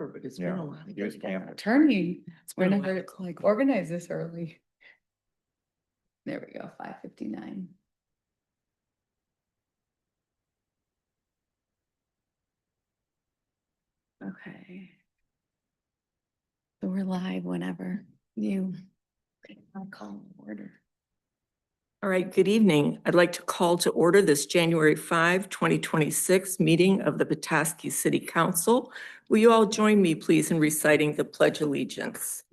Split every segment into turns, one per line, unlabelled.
camper, but it's been
Yeah,
a while.
he was camping.
Attorney,
It's been a
whenever
while.
it's like organized this early. There we go, 5:59. Okay. So we're live whenever you. I'll call order.
All right, good evening. I'd like to call to order this January 5, 2026 meeting of the Petoskey City Council. Will you all join me, please, in reciting the Pledge of Allegiance?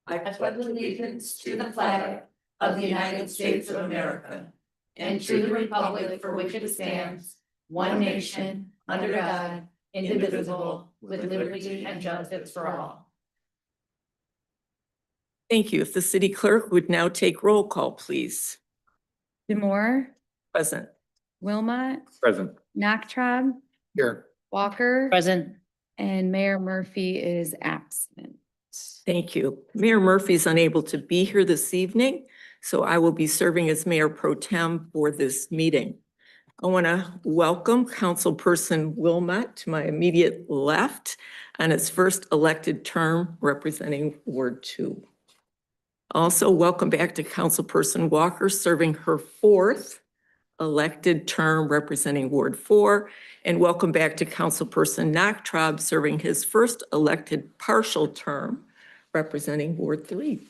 I pledge allegiance to the flag of the United States of America and to the republic for which it stands, one nation, under God, indivisible, with liberty and justice for all.
Thank you. If the city clerk would now take roll call, please.
Demore,
Present.
Wilmot,
Present.
Nachtrab,
Here.
Walker.
Present.
And Mayor Murphy is absent.
Thank you. Mayor Murphy is unable to be here this evening, so I will be serving as Mayor Pro Tem for this meeting. I want to welcome Councilperson Wilmot to my immediate left on his first elected term representing Ward 2. Also, welcome back to Councilperson Walker serving her fourth elected term representing Ward 4. And welcome back to Councilperson Nachtrab serving his first elected partial term representing Ward 3.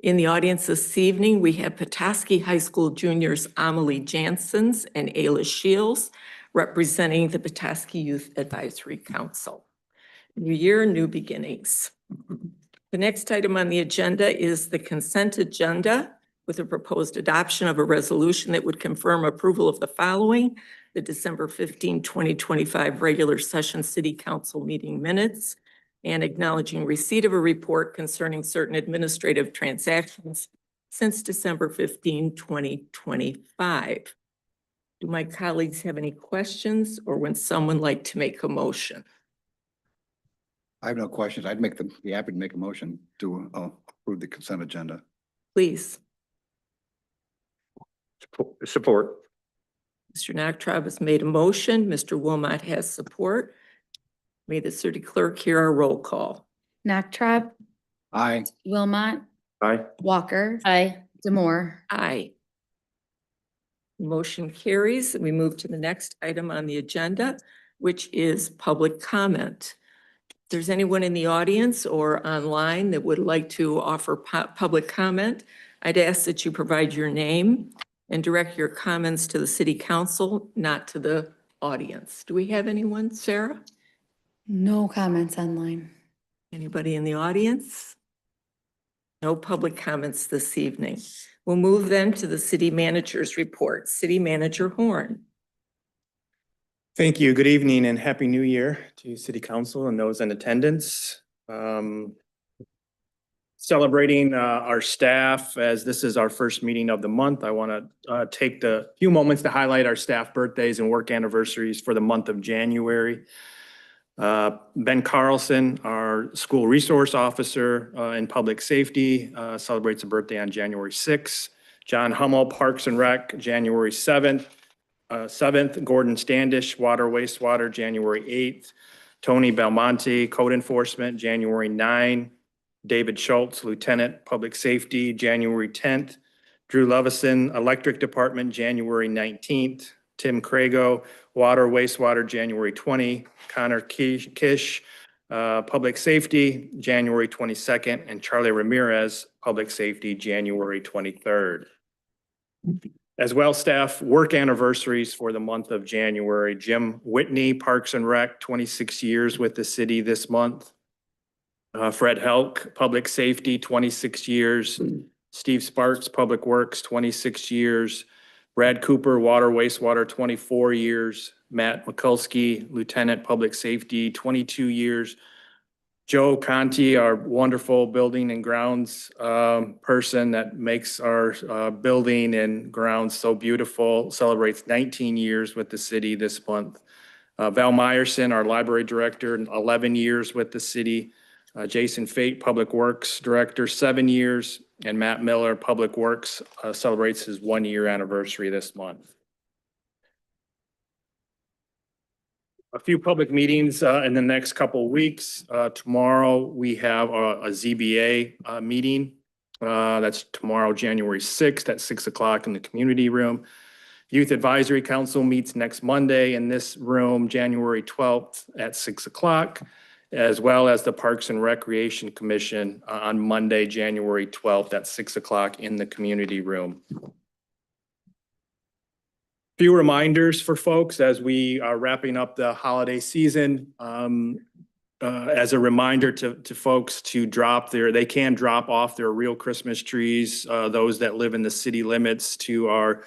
In the audience this evening, we have Petoskey High School juniors Amelie Janssens and Ayla Shields representing the Petoskey Youth Advisory Council. New year, new beginnings. The next item on the agenda is the consent agenda with a proposed adoption of a resolution that would confirm approval of the following: the December 15, 2025 regular session city council meeting minutes, and acknowledging receipt of a report concerning certain administrative transactions since December 15, 2025. Do my colleagues have any questions, or would someone like to make a motion?
I have no questions. I'd be happy to make a motion to approve the consent agenda.
Please.
Support.
Mr. Nachtrab has made a motion. Mr. Wilmot has support. May the city clerk hear our roll call.
Nachtrab,
Aye.
Wilmot,
Aye.
Walker,
Aye.
Demore.
Aye. Motion carries. We move to the next item on the agenda, which is public comment. If there's anyone in the audience or online that would like to offer public comment, I'd ask that you provide your name and direct your comments to the city council, not to the audience. Do we have anyone, Sarah?
No comments online.
Anybody in the audience? No public comments this evening. We'll move then to the city manager's report. City Manager Horn.
Thank you. Good evening and happy new year to City Council and those in attendance. Celebrating our staff as this is our first meeting of the month. I want to take the few moments to highlight our staff birthdays and work anniversaries for the month of January. Ben Carlson, our school resource officer in public safety, celebrates a birthday on January 6th. John Hummel, Parks and Rec, January 7th. Gordon Standish, Water Wastewater, January 8th. Tony Belmonte, Code Enforcement, January 9. David Schultz, Lieutenant, Public Safety, January 10th. Drew Lovison, Electric Department, January 19th. Tim Crago, Water Wastewater, January 20. Connor Kish, Public Safety, January 22nd. And Charlie Ramirez, Public Safety, January 23rd. As well, staff work anniversaries for the month of January. Jim Whitney, Parks and Rec, 26 years with the city this month. Fred Helk, Public Safety, 26 years. Steve Sparks, Public Works, 26 years. Brad Cooper, Water Wastewater, 24 years. Matt Mikulski, Lieutenant, Public Safety, 22 years. Joe Conti, our wonderful building and grounds person that makes our building and grounds so beautiful, celebrates 19 years with the city this month. Val Meyerson, our library director, 11 years with the city. Jason Fate, Public Works Director, 7 years. And Matt Miller, Public Works, celebrates his 1-year anniversary this month. a few public meetings in the next couple of weeks. Tomorrow, we have a ZBA meeting. That's tomorrow, January 6th at 6 o'clock in the community room. Youth Advisory Council meets next Monday in this room, January 12th at 6 o'clock, as well as the Parks and Recreation Commission on Monday, January 12th at 6 o'clock in the community room. Few reminders for folks as we are wrapping up the holiday season. As a reminder to folks to they can drop off their real Christmas trees, those that live in the city limits, to our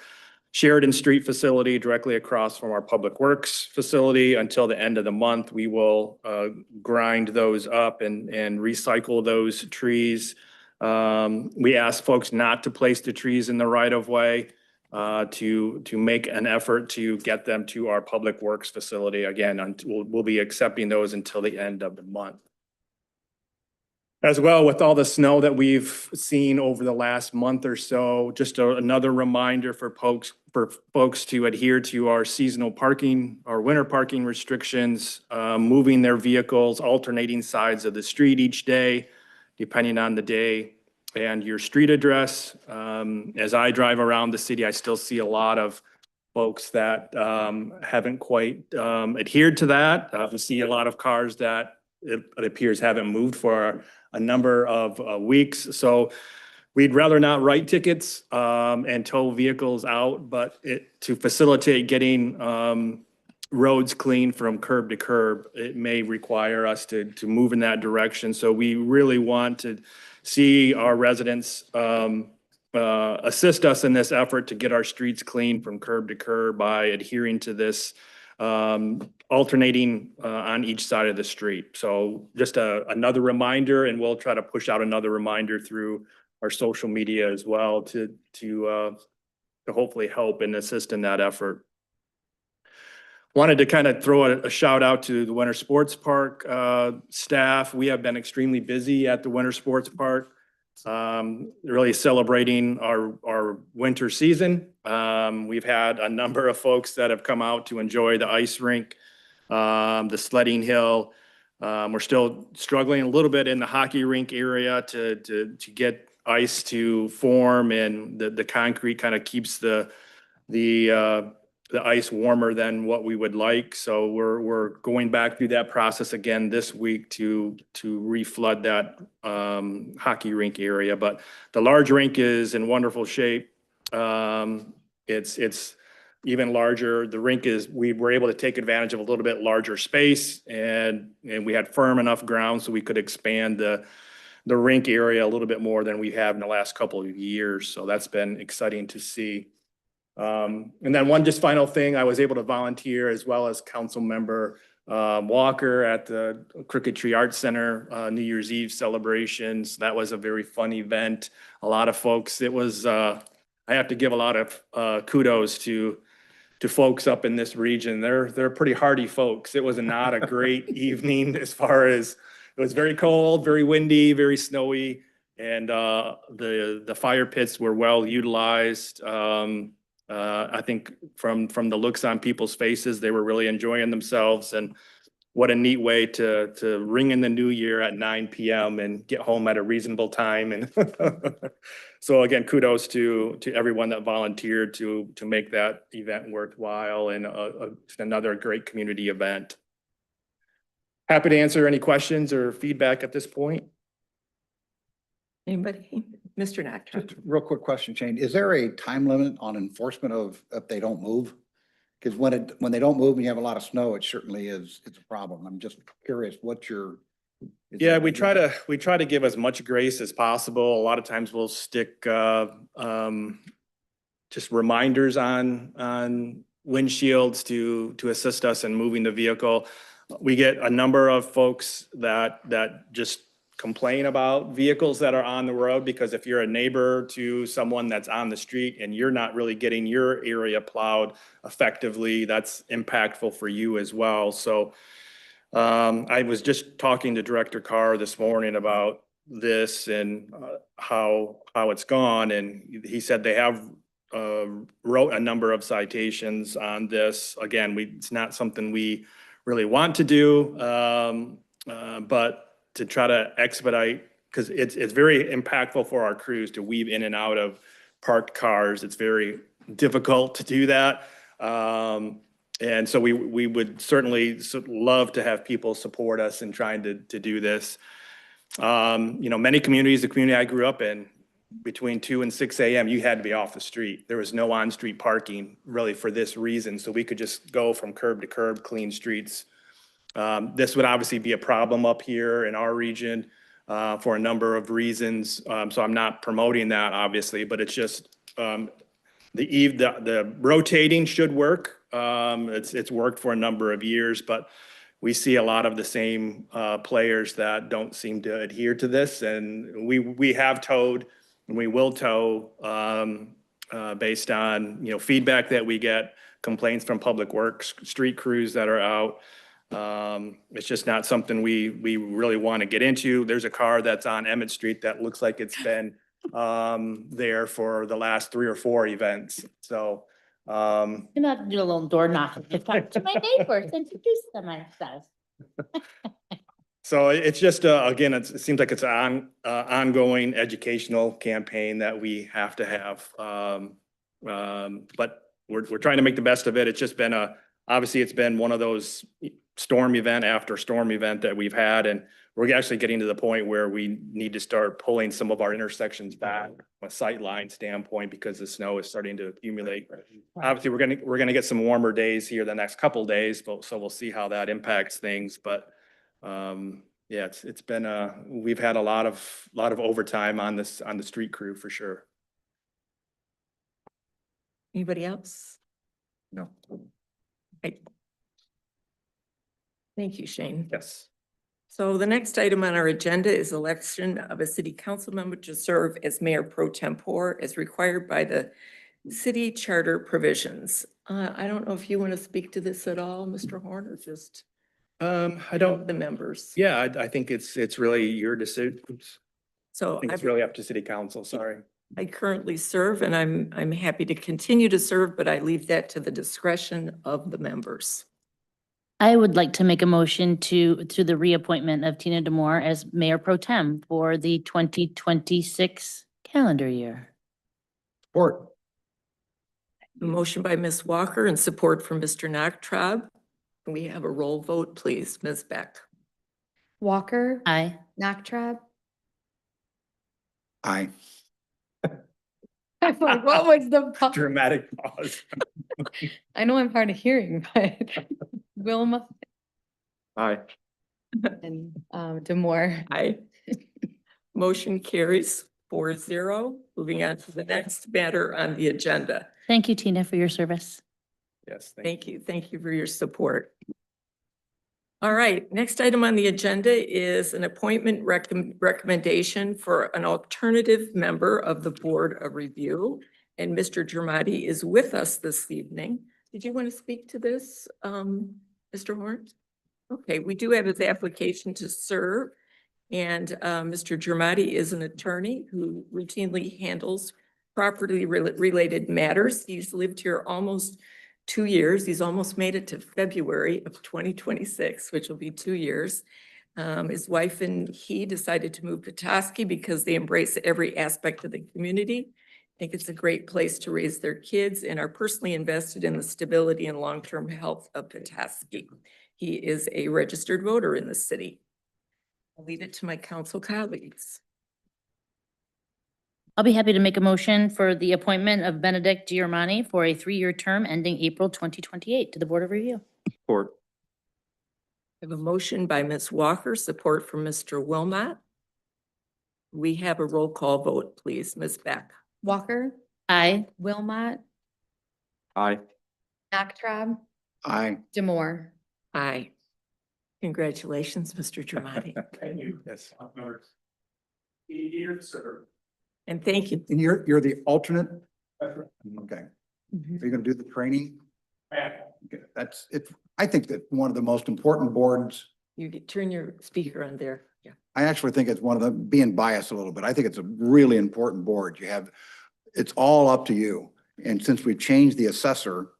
Sheridan Street facility directly across from our Public Works facility until the end of the month. We will grind those up and recycle those trees. We ask folks not to place the trees in the right of way, to make an effort to get them to our Public Works facility. Again, we'll be accepting those until the end of the month. As well, with all the snow that we've seen over the last month or so, just another reminder for folks to adhere to our seasonal parking, our winter parking restrictions, moving their vehicles, alternating sides of the street each day, depending on the day and your street address. As I drive around the city, I still see a lot of folks that haven't quite adhered to that. We see a lot of cars that it appears haven't moved for a number of weeks. So we'd rather not write tickets and tow vehicles out, but to facilitate getting roads clean from curb to curb, it may require us to move in that direction. So we really want to see our residents assist us in this effort to get our streets clean from curb to curb by adhering to this alternating on each side of the street. So just another reminder, and we'll try to push out another reminder through our social media as well to hopefully help and assist in that effort. Wanted to kind of throw a shout out to the Winter Sports Park staff. We have been extremely busy at the Winter Sports Park, really celebrating our winter season. We've had a number of folks that have come out to enjoy the ice rink, the sledding hill. We're still struggling a little bit in the hockey rink area to get ice to form, and the concrete kind of keeps the ice warmer than what we would like. So we're going back through that process again this week to reflood that hockey rink area. But the large rink is in wonderful shape. It's even larger. The rink we were able to take advantage of a little bit larger space, and we had firm enough ground so we could expand the rink area a little bit more than we have in the last couple of years. So that's been exciting to see. And then one just final thing, I was able to volunteer as well as council member Walker at the Crooked Tree Arts Center New Year's Eve celebrations. That was a very fun event. A lot of folks, it was, I have to give a lot of kudos to folks up in this region. They're pretty hardy folks. It was not a great evening as far as, it was very cold, very windy, very snowy, and the fire pits were well utilized. I think from the looks on people's faces, they were really enjoying themselves, and what a neat way to ring in the new year at 9 p.m. and get home at a reasonable time. And so again, kudos to everyone that volunteered to make that event worthwhile, and another great community event. Happy to answer any questions or feedback at this point.
Anybody? Mr. Natra?
Just a real quick question, Shane. Is there a time limit on enforcement of if they don't move? Because when they don't move and you have a lot of snow, it certainly it's a problem. I'm just curious, what's your?
Yeah, we try to give as much grace as possible. A lot of times we'll stick just reminders on windshields to assist us in moving the vehicle. We get a number of folks that just complain about vehicles that are on the road, because if you're a neighbor to someone that's on the street and you're not really getting your area plowed effectively, that's impactful for you as well. So I was just talking to Director Carr this morning about this and how it's gone, and he said they have wrote a number of citations on this. Again, it's not something we really want to do. But to try to expedite, because it's very impactful for our crews to weave in and out of parked cars. It's very difficult to do that. And so we would certainly love to have people support us in trying to do this. Many communities, the community I grew up in, between 2 and 6 a.m., you had to be off the street. There was no on-street parking really for this reason. So we could just go from curb to curb, clean streets. This would obviously be a problem up here in our region for a number of reasons. So I'm not promoting that, obviously, but it's just the rotating should work. It's worked for a number of years, but we see a lot of the same players that don't seem to adhere to this. And we have towed and we will tow based on, feedback that we get, complaints from Public Works, street crews that are out. It's just not something we really want to get into. There's a car that's on Emmett Street that looks like it's been there for the last 3 or 4 events. So,
I'm about to do a little door knocking to talk to my neighbors, introduce them myself.
so it's just, again, it seems like it's an ongoing educational campaign that we have to have. But we're trying to make the best of it. It's just been obviously it's been one of those storm event after storm event that we've had. And we're actually getting to the point where we need to start pulling some of our intersections back from a sight line standpoint because the snow is starting to accumulate. Obviously, we're gonna get some warmer days here the next couple of days, but so we'll see how that impacts things. But yeah, it's been we've had a lot of overtime on the street crew for sure.
Anybody else?
No.
Right. Thank you, Shane.
Yes.
So the next item on our agenda is election of a city council member to serve as mayor pro tempore as required by the city charter provisions. I don't know if you want to speak to this at all, Mr. Horn, or just
I don't.
the members.
Yeah, I think it's really your decision.
So
I think it's really up to city council. Sorry.
I currently serve and I'm happy to continue to serve, but I leave that to the discretion of the members.
I would like to make a motion to the reappointment of Tina Demore as Mayor Pro Tem for the 2026 calendar year.
Support.
A motion by Ms. Walker and support from Mr. Nachtraub. Can we have a roll vote, please? Ms. Beck?
Walker,
Aye.
Nachtrab.
Aye.
I'm like, what was the?
Dramatic pause.
I know I'm hard of hearing, but Wilma
Aye.
and Demore.
Aye. Motion carries 4-0. Moving on to the next matter on the agenda.
Thank you, Tina, for your service.
Yes.
Thank you. Thank you for your support. All right, next item on the agenda is an appointment recommendation for an alternative member of the Board of Review. And Mr. Germati is with us this evening. Did you want to speak to this, Mr. Horn? Okay, we do have his application to serve. And Mr. Germati is an attorney who routinely handles property related matters. He's lived here almost 2 years. He's almost made it to February of 2026, which will be 2 years. His wife and he decided to move to Petoskey because they embrace every aspect of the community. I think it's a great place to raise their kids and are personally invested in the stability and long-term health of Petoskey. He is a registered voter in the city. I'll leave it to my council colleagues.
I'll be happy to make a motion for the appointment of Benedict Giormani for a 3-year term ending April 2028 to the Board of Review.
Support.
I have a motion by Ms. Walker, support from Mr. Wilmot. We have a roll call vote, please. Ms. Beck?
Walker,
Aye.
Wilmot,
Aye.
Nachtrab,
Aye.
Demore.
Aye. Congratulations, Mr. Germati.
Thank you. Yes. Here to serve.
And thank you.
And you're the alternate? Okay. Are you gonna do the training? Okay, that's it. I think that one of the most important boards,
You can turn your speaker on there. Yeah.
I actually think it's one of the, being biased a little bit, I think it's a really important board. It's all up to you. And since we've changed the assessor,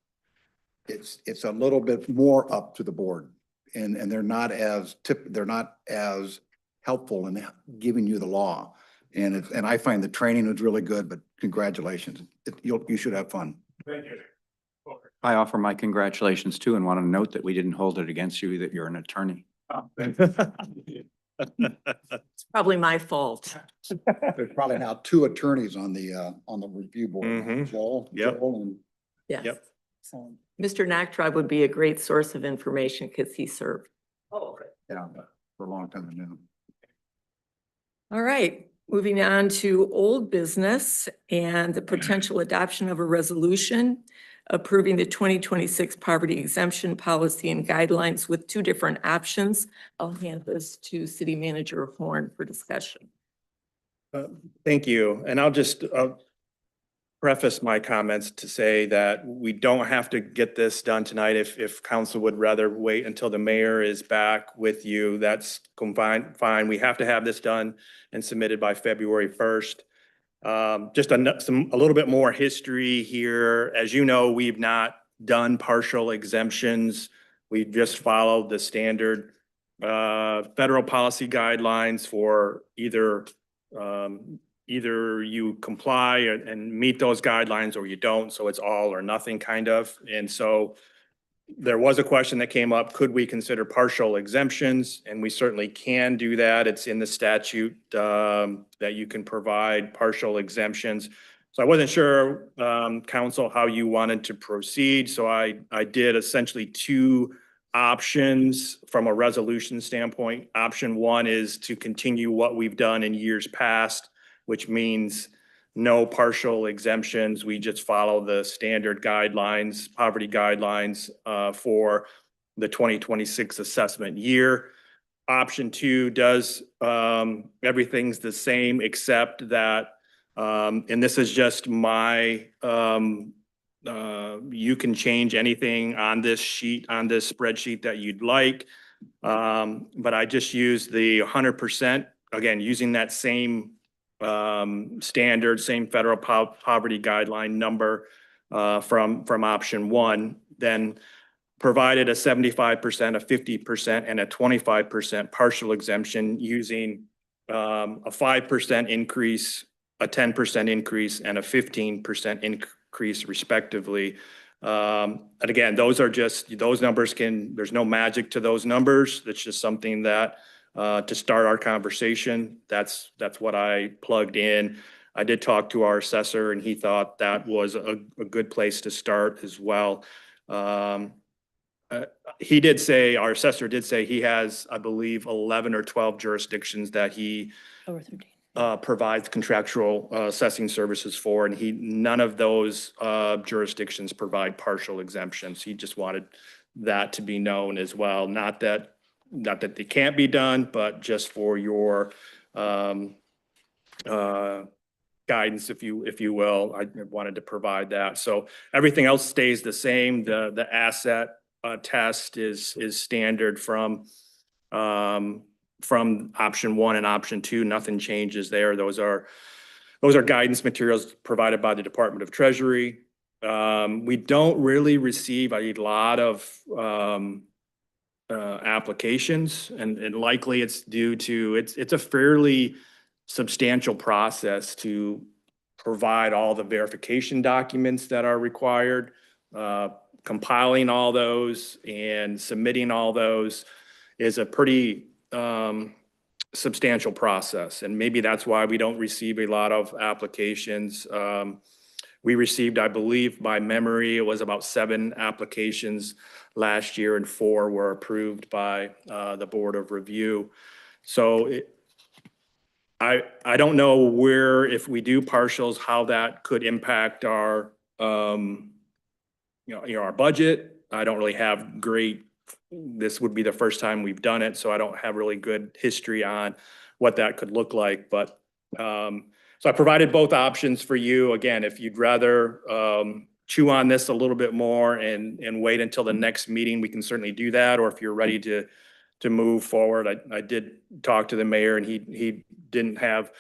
it's a little bit more up to the board. and they're not as they're not as helpful in giving you the law. And I find the training was really good, but congratulations. You should have fun.
Thank you.
I offer my congratulations too and want to note that we didn't hold it against you, that you're an attorney.
It's probably my fault.
There's probably now 2 attorneys on the review board.
Mhm.
Joel.
Yep.
Joel and
Yes.
Yep.
So Mr. Naktrab would be a great source of information because he served.
yeah, for a long time now.
All right, moving on to old business and the potential adoption of a resolution approving the 2026 poverty exemption policy and guidelines with 2 different options. I'll hand this to City Manager Horn for discussion.
Thank you. And I'll just preface my comments to say that we don't have to get this done tonight. If council would rather wait until the mayor is back with you, that's fine. We have to have this done and submitted by February 1st. Just a little bit more history here. As you know, we've not done partial exemptions. We just followed the standard federal policy guidelines for either you comply and meet those guidelines or you don't. So it's all or nothing kind of. And so there was a question that came up, could we consider partial exemptions? And we certainly can do that. It's in the statute that you can provide partial exemptions. So I wasn't sure, council, how you wanted to proceed. So I did essentially 2 options from a resolution standpoint. Option 1 is to continue what we've done in years past, which means no partial exemptions. We just follow the standard guidelines, poverty guidelines for the 2026 assessment year. Option 2 does, everything's the same except that, and this is just my, you can change anything on this sheet, on this spreadsheet that you'd like. But I just use the 100%, again, using that same standard, same federal poverty guideline number from option 1, then provided a 75%, a 50%, and a 25% partial exemption using a 5% increase, a 10% increase, and a 15% increase respectively. And again, those are just, those numbers there's no magic to those numbers. That's just something that to start our conversation, that's what I plugged in. I did talk to our assessor and he thought that was a good place to start as well. He did say, our assessor did say he has, I believe, 11 or 12 jurisdictions that he
Over 13.
provides contractual assessing services for, and none of those jurisdictions provide partial exemptions. He just wanted that to be known as well. Not that they can't be done, but just for your guidance, if you will, I wanted to provide that. So everything else stays the same. The asset test is standard from option 1 and option 2. Nothing changes there. Those are guidance materials provided by the Department of Treasury. We don't really receive a lot of applications, and likely it's due to it's a fairly substantial process to provide all the verification documents that are required. Compiling all those and submitting all those is a pretty substantial process, and maybe that's why we don't receive a lot of applications. We received, I believe, by memory, it was about 7 applications last year, and 4 were approved by the Board of Review. So I don't know where, if we do partials, how that could impact our our budget. I don't really have this would be the first time we've done it, so I don't have really good history on what that could look like. But so I provided both options for you. Again, if you'd rather chew on this a little bit more and wait until the next meeting, we can certainly do that. Or if you're ready to move forward, I did talk to the mayor and he didn't have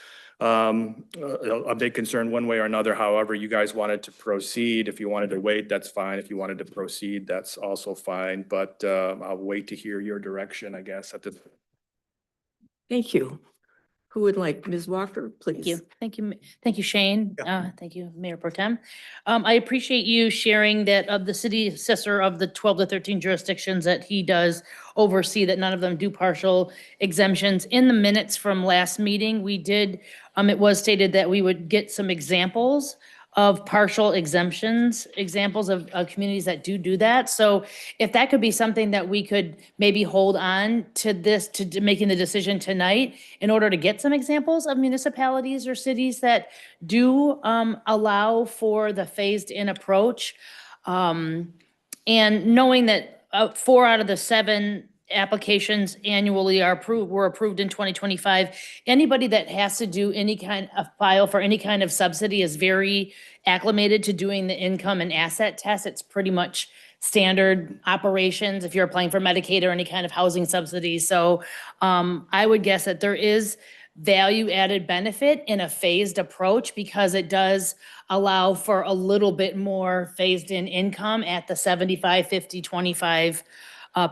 a big concern one way or another. However, you guys wanted to proceed. If you wanted to wait, that's fine. If you wanted to proceed, that's also fine. But I'll wait to hear your direction, I guess, at this.
Thank you. Who would like, Ms. Walker, please?
Thank you. Thank you. Thank you, Shane. Thank you, Mayor Pro Tem. I appreciate you sharing that of the city assessor of the 12 to 13 jurisdictions that he does oversee, that none of them do partial exemptions. In the minutes from last meeting, we did, it was stated that we would get some examples of partial exemptions, examples of communities that do that. So if that could be something that we could maybe hold on to this, to making the decision tonight in order to get some examples of municipalities or cities that do allow for the phased-in approach. And knowing that 4 out of the 7 applications annually were approved in 2025. Anybody that has to do any kind of file for any kind of subsidy is very acclimated to doing the income and asset test. It's pretty much standard operations if you're applying for Medicaid or any kind of housing subsidy. So I would guess that there is value added benefit in a phased approach because it does allow for a little bit more phased in income at the 75, 50, 25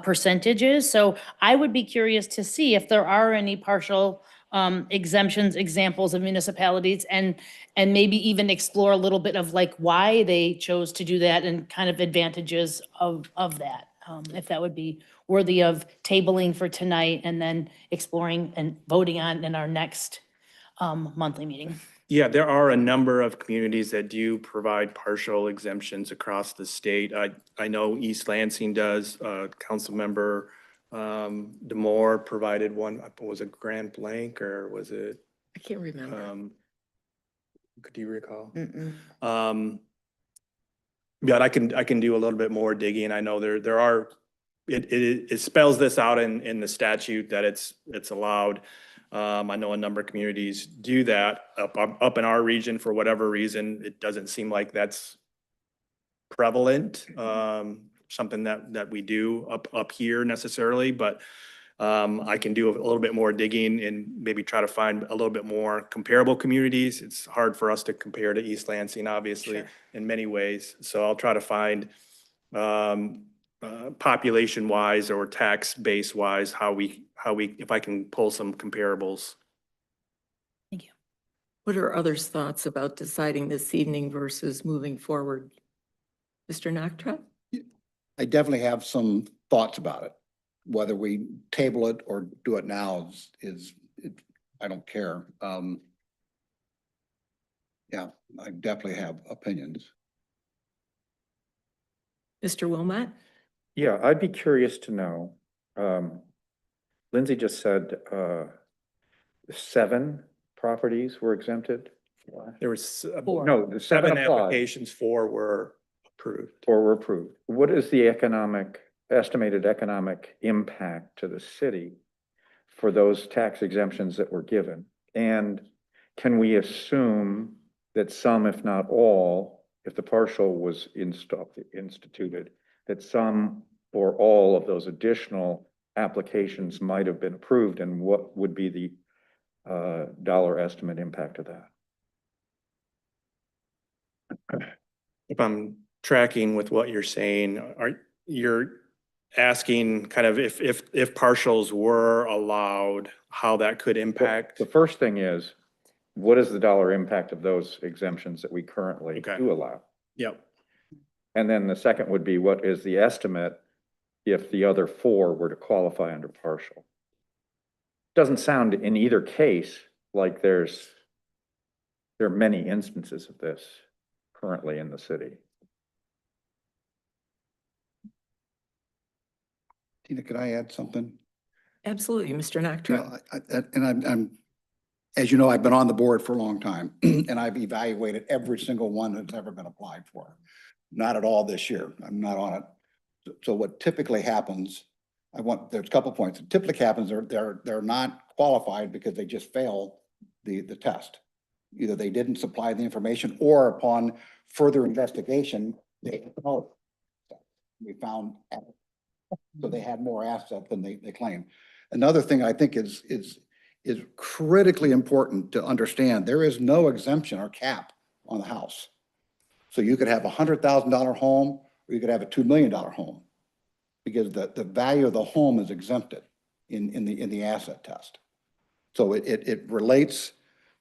percentages. So I would be curious to see if there are any partial exemptions, examples of municipalities, and maybe even explore a little bit of like why they chose to do that and kind of advantages of that. If that would be worthy of tabling for tonight and then exploring and voting on in our next monthly meeting.
Yeah, there are a number of communities that do provide partial exemptions across the state. I know East Lansing does, Councilmember Demore provided one. Was it Grand Blanc or was it?
I can't remember.
Could you recall? But I can do a little bit more digging. I know there are, it spells this out in the statute that it's allowed. I know a number of communities do that up in our region. For whatever reason, it doesn't seem like that's prevalent, something that we do up here necessarily, but I can do a little bit more digging and maybe try to find a little bit more comparable communities. It's hard for us to compare to East Lansing, obviously,
Sure.
in many ways. So I'll try to find population wise or tax base wise, how we, if I can pull some comparables.
Thank you.
What are others' thoughts about deciding this evening versus moving forward? Mr. Noctra?
I definitely have some thoughts about it. Whether we table it or do it now I don't care. Yeah, I definitely have opinions.
Mr. Wilmot?
Yeah, I'd be curious to know, Lindsay just said 7 properties were exempted.
There was
Four.
No, the 7
7
applied
applications, 4 were approved.
or were approved. What is the estimated economic impact to the city for those tax exemptions that were given? And can we assume that some, if not all, if the partial was instituted, that some or all of those additional applications might have been approved, and what would be the dollar estimate impact of that?
If I'm tracking with what you're saying, you're asking kind of if partials were allowed, how that could impact?
The first thing is, what is the dollar impact of those exemptions that we currently
Okay.
do allow?
Yep.
And then the second would be, what is the estimate if the other 4 were to qualify under partial? Doesn't sound in either case like there are many instances of this currently in the city.
Tina, could I add something?
Absolutely, Mr. Noctra.
And I'm, as you know, I've been on the board for a long time and I've evaluated every single one that's ever been applied for. Not at all this year. I'm not on it. So what typically happens, there's a couple points. What typically happens, they're not qualified because they just fail the test. Either they didn't supply the information or upon further investigation, we found, so they had more asset than they claim. Another thing I think is is critically important to understand. There is no exemption or cap on the house. So you could have $100,000 home, or you could have a $2 million home, because the value of the home is exempted in the asset test. So it relates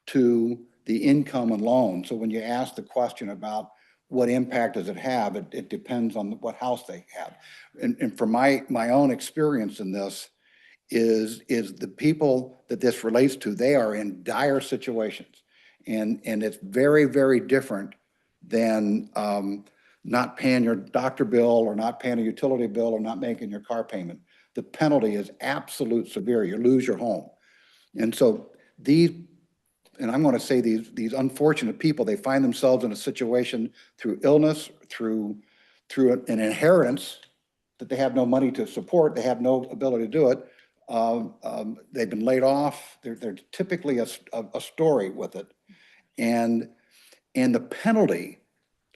to the income and loan. So when you ask the question about what impact does it have, it depends on what house they have. And from my own experience in this is the people that this relates to, they are in dire situations. And it's very, very different than not paying your doctor bill or not paying a utility bill or not making your car payment. The penalty is absolute severe. You lose your home. And so and I'm going to say these unfortunate people, they find themselves in a situation through illness, through an inheritance that they have no money to support. They have no ability to do it. They've been laid off. They're typically a story with it. And the penalty,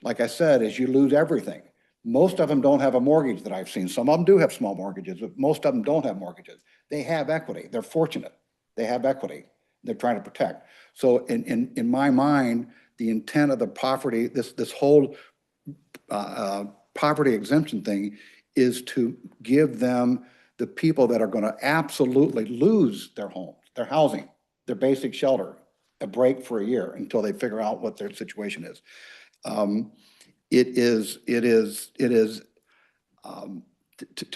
like I said, is you lose everything. Most of them don't have a mortgage that I've seen. Some of them do have small mortgages, but most of them don't have mortgages. They have equity. They're fortunate. They have equity. They're trying to protect. So in my mind, the intent of the property, this whole property exemption thing is to give them, the people that are going to absolutely lose their homes, their housing, their basic shelter, a break for a year until they figure out what their situation is. To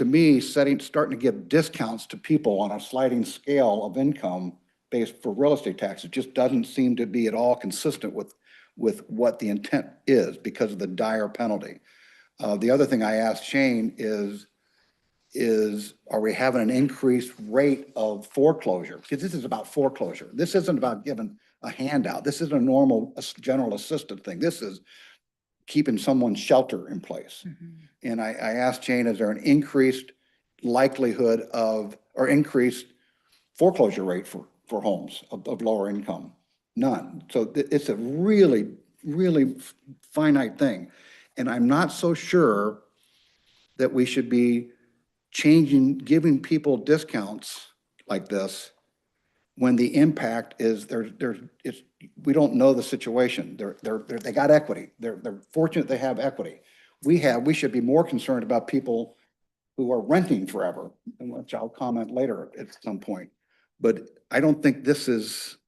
me, starting to give discounts to people on a sliding scale of income based for real estate taxes just doesn't seem to be at all consistent with what the intent is because of the dire penalty. The other thing I asked Shane is are we having an increased rate of foreclosure? Because this is about foreclosure. This isn't about giving a handout. This isn't a normal general assistance thing. This is keeping someone's shelter in place. And I asked Jane, is there an increased likelihood or increased foreclosure rate for homes of lower income? None. So it's a really, really finite thing. And I'm not so sure that we should be giving people discounts like this when the impact is we don't know the situation. They got equity. They're fortunate they have equity. We should be more concerned about people who are renting forever, and which I'll comment later at some point. But I don't think this is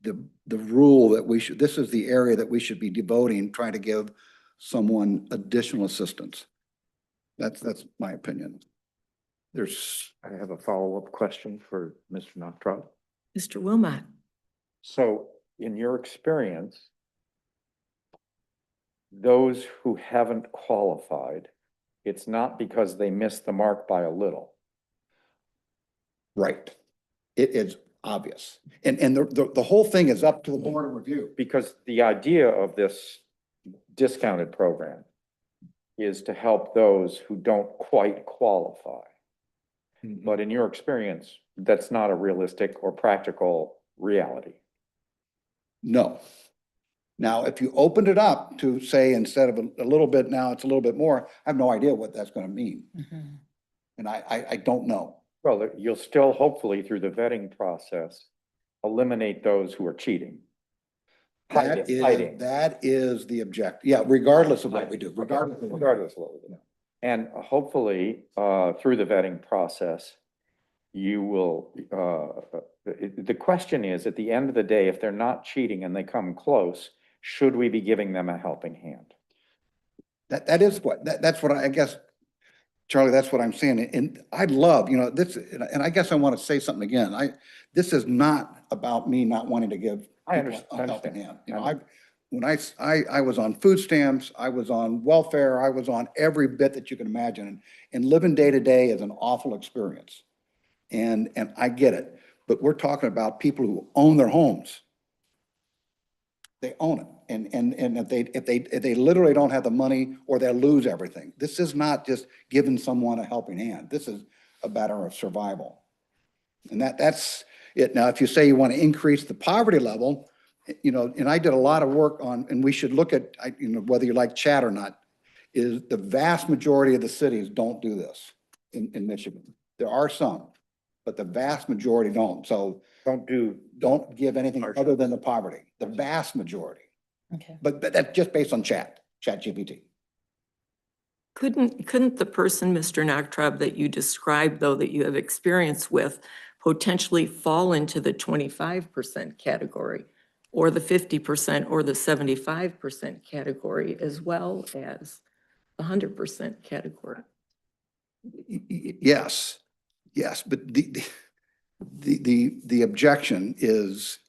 the rule that this is the area that we should be devoting, trying to give someone additional assistance. That's my opinion.
I have a follow-up question for Mr. Noctraut.
Mr. Wilmot.
So in your experience, those who haven't qualified, it's not because they missed the mark by a little.
Right. It is obvious. And the whole thing is up to the board of review.
Because the idea of this discounted program is to help those who don't quite qualify. But in your experience, that's not a realistic or practical reality.
No. Now, if you opened it up to say, instead of a little bit, now it's a little bit more, I have no idea what that's going to mean. And I don't know.
Well, you'll still hopefully through the vetting process, eliminate those who are cheating. Hiding.
That is the objective. Yeah, regardless of what we do, regardless of
what we do. And hopefully, through the vetting process, you will, the question is, at the end of the day, if they're not cheating and they come close, should we be giving them a helping hand?
That's what I guess, Charlie, that's what I'm saying. And I'd love, this, and I guess I want to say something again. This is not about me not wanting to give people a helping hand. When I was on food stamps, I was on welfare, I was on every bit that you can imagine. And living day to day is an awful experience. And I get it, but we're talking about people who own their homes. They own it. And if they literally don't have the money, or they'll lose everything. This is not just giving someone a helping hand. This is a matter of survival. And that's it. Now, if you say you want to increase the poverty level, and I did a lot of work on, and we should look at, whether you like chat or not, is the vast majority of the cities don't do this in Michigan. There are some, but the vast majority don't. So
Don't do,
don't give anything other than the poverty, the vast majority.
Okay.
But that's just based on chat GPT.
Couldn't the person, Mr. Nachtrab, that you described, though, that you have experience with, potentially fall into the 25% category, or the 50%, or the 75% category, as well as the 100% category?
Yes, yes, but the objection is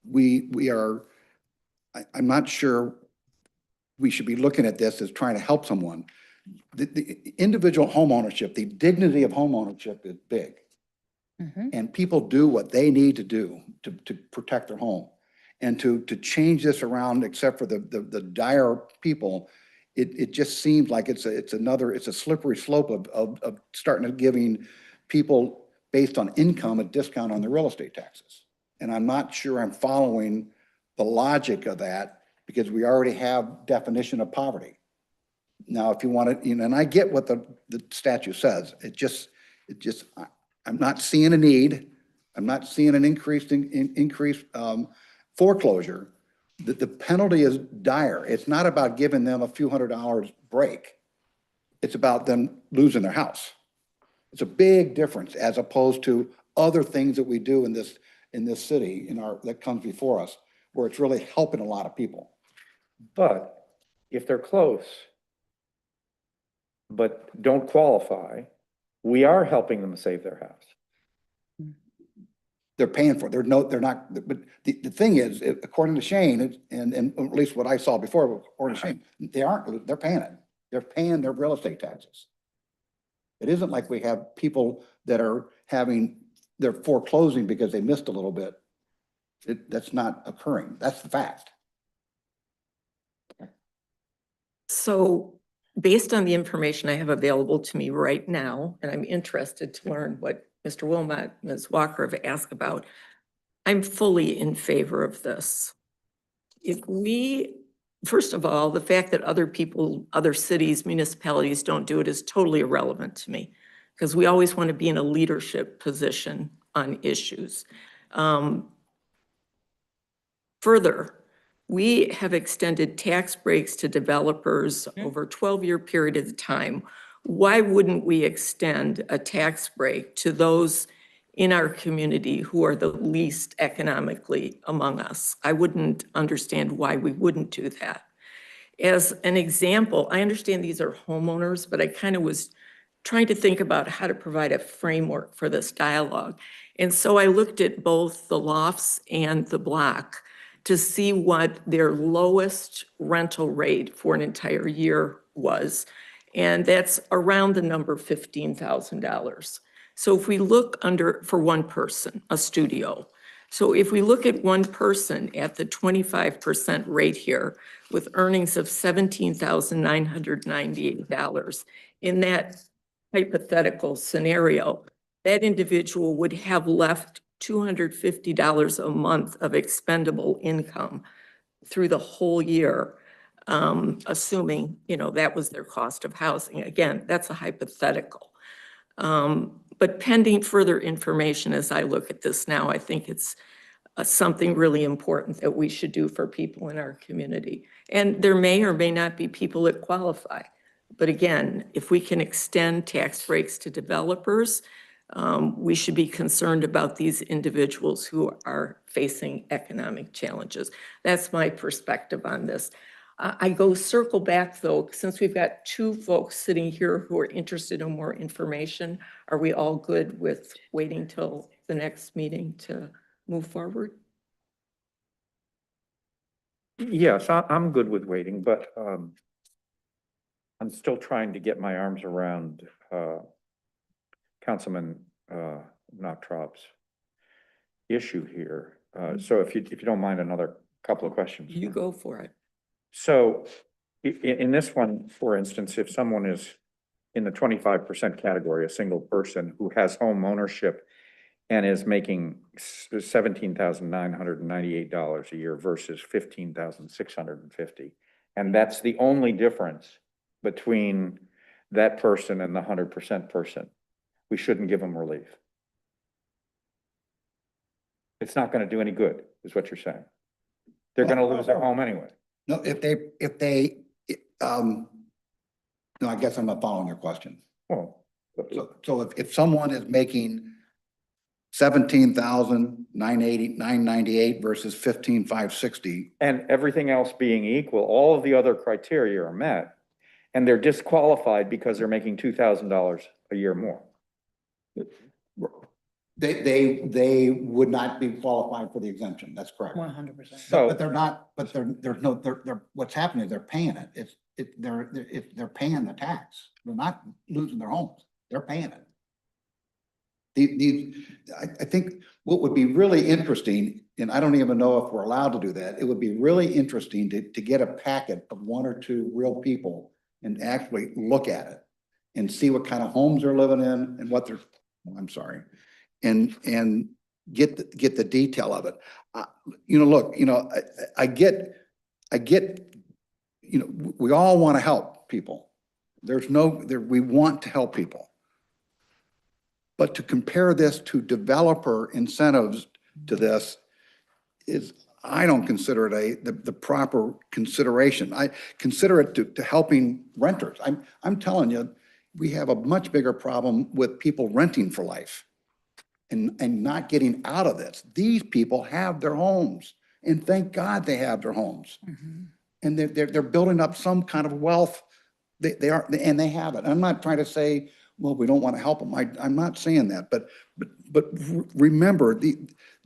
we are, I'm not sure we should be looking at this as trying to help someone. The individual homeownership, the dignity of homeownership is big.
Mhm.
And people do what they need to do to protect their home. And to change this around, except for the dire people, it just seems like it's a slippery slope of starting to giving people based on income a discount on their real estate taxes. And I'm not sure I'm following the logic of that, because we already have definition of poverty. Now, if you want to, and I get what the statute says, I'm not seeing a need. I'm not seeing an increased foreclosure. The penalty is dire. It's not about giving them a few $100 break. It's about them losing their house. It's a big difference, as opposed to other things that we do in this city, that comes before us, where it's really helping a lot of people.
but if they're close, but don't qualify, we are helping them save their house.
They're paying for it. They're not, but the thing is, according to Shane, and at least what I saw before, according to Shane, they're paying it. They're paying their real estate taxes. It isn't like we have people that they're foreclosing because they missed a little bit. That's not occurring. That's the fact.
So based on the information I have available to me right now, and I'm interested to learn what Mr. Wilmot, Ms. Walker have asked about, I'm fully in favor of this. First of all, the fact that other people, other cities, municipalities don't do it is totally irrelevant to me, because we always want to be in a leadership position on issues. Further, we have extended tax breaks to developers over a 12-year period of time. Why wouldn't we extend a tax break to those in our community who are the least economically among us? I wouldn't understand why we wouldn't do that. As an example, I understand these are homeowners, but I kind of was trying to think about how to provide a framework for this dialogue. And so I looked at both the lofts and the block to see what their lowest rental rate for an entire year was. And that's around the number $15,000. So if we look for one person, a studio. So if we look at one person at the 25% rate here with earnings of $17,998, in that hypothetical scenario, that individual would have left $250 a month of expendable income through the whole year, assuming, that was their cost of housing. Again, that's a hypothetical. But pending further information as I look at this now, I think it's something really important that we should do for people in our community. And there may or may not be people that qualify. But again, if we can extend tax breaks to developers, we should be concerned about these individuals who are facing economic challenges. That's my perspective on this. I go circle back though, since we've got two folks sitting here who are interested in more information, are we all good with waiting till the next meeting to move forward?
Yes, I'm good with waiting, but I'm still trying to get my arms around Councilman Nachtrab's issue here. So if you don't mind, another couple of questions.
You go for it.
So in this one, for instance, if someone is in the 25% category, a single person who has home ownership and is making $17,998 a year versus $15,650, and that's the only difference between that person and the 100% person, we shouldn't give them relief. It's not gonna do any good, is what you're saying. They're gonna lose their home anyway.
No, no, I guess I'm not following your question.
Well,
So if someone is making 17,998 versus 15,560,
and everything else being equal, all of the other criteria are met, and they're disqualified because they're making $2,000 a year more.
they would not be qualified for the exemption. That's correct.
100%.
So-
But they're not, but there's no, what's happening is they're paying it. They're paying the tax. They're not losing their homes. They're paying it. I think what would be really interesting, and I don't even know if we're allowed to do that, it would be really interesting to get a packet of one or two real people and actually look at it and see what kind of homes they're living in and what they're, I'm sorry, and get the detail of it. Look, I get, we all want to help people. We want to help people. But to compare this to developer incentives to this I don't consider it the proper consideration. I consider it to helping renters. I'm telling you, we have a much bigger problem with people renting for life and not getting out of this. These people have their homes, and thank God they have their homes. And they're building up some kind of wealth. They are, and they have it. I'm not trying to say, well, we don't want to help them. I'm not saying that, but remember,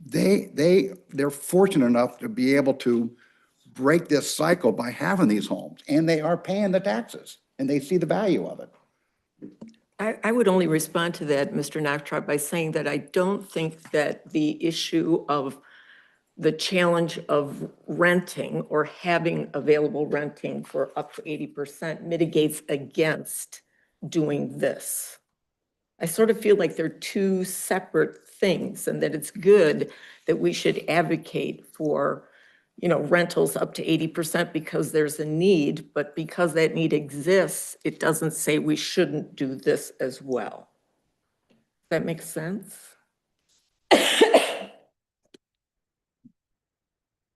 they're fortunate enough to be able to break this cycle by having these homes, and they are paying the taxes, and they see the value of it.
I would only respond to that, Mr. Nachtrab, by saying that I don't think that the issue of the challenge of renting or having available renting for up to 80% mitigates against doing this. I sort of feel like they're two separate things, and that it's good that we should advocate for, rentals up to 80% because there's a need, but because that need exists, it doesn't say we shouldn't do this as well. That makes sense?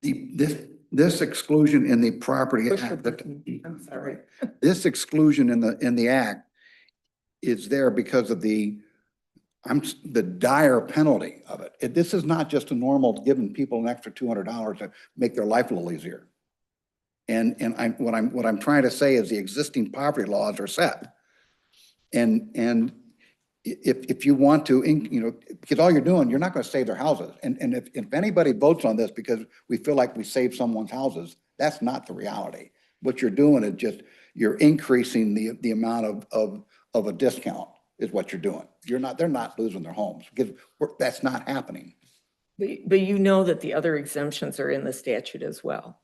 This exclusion in the property
Push your
act,
button. I'm sorry.
this exclusion in the act is there because of the dire penalty of it. This is not just a normal giving people an extra $200 to make their life a little easier. And what I'm trying to say is the existing property laws are set. And if you want to, because all you're doing, you're not going to save their houses. And if anybody votes on this because we feel like we saved someone's houses, that's not the reality. What you're doing is you're increasing the amount of a discount is what you're doing. They're not losing their homes because that's not happening.
But you know that the other exemptions are in the statute as well.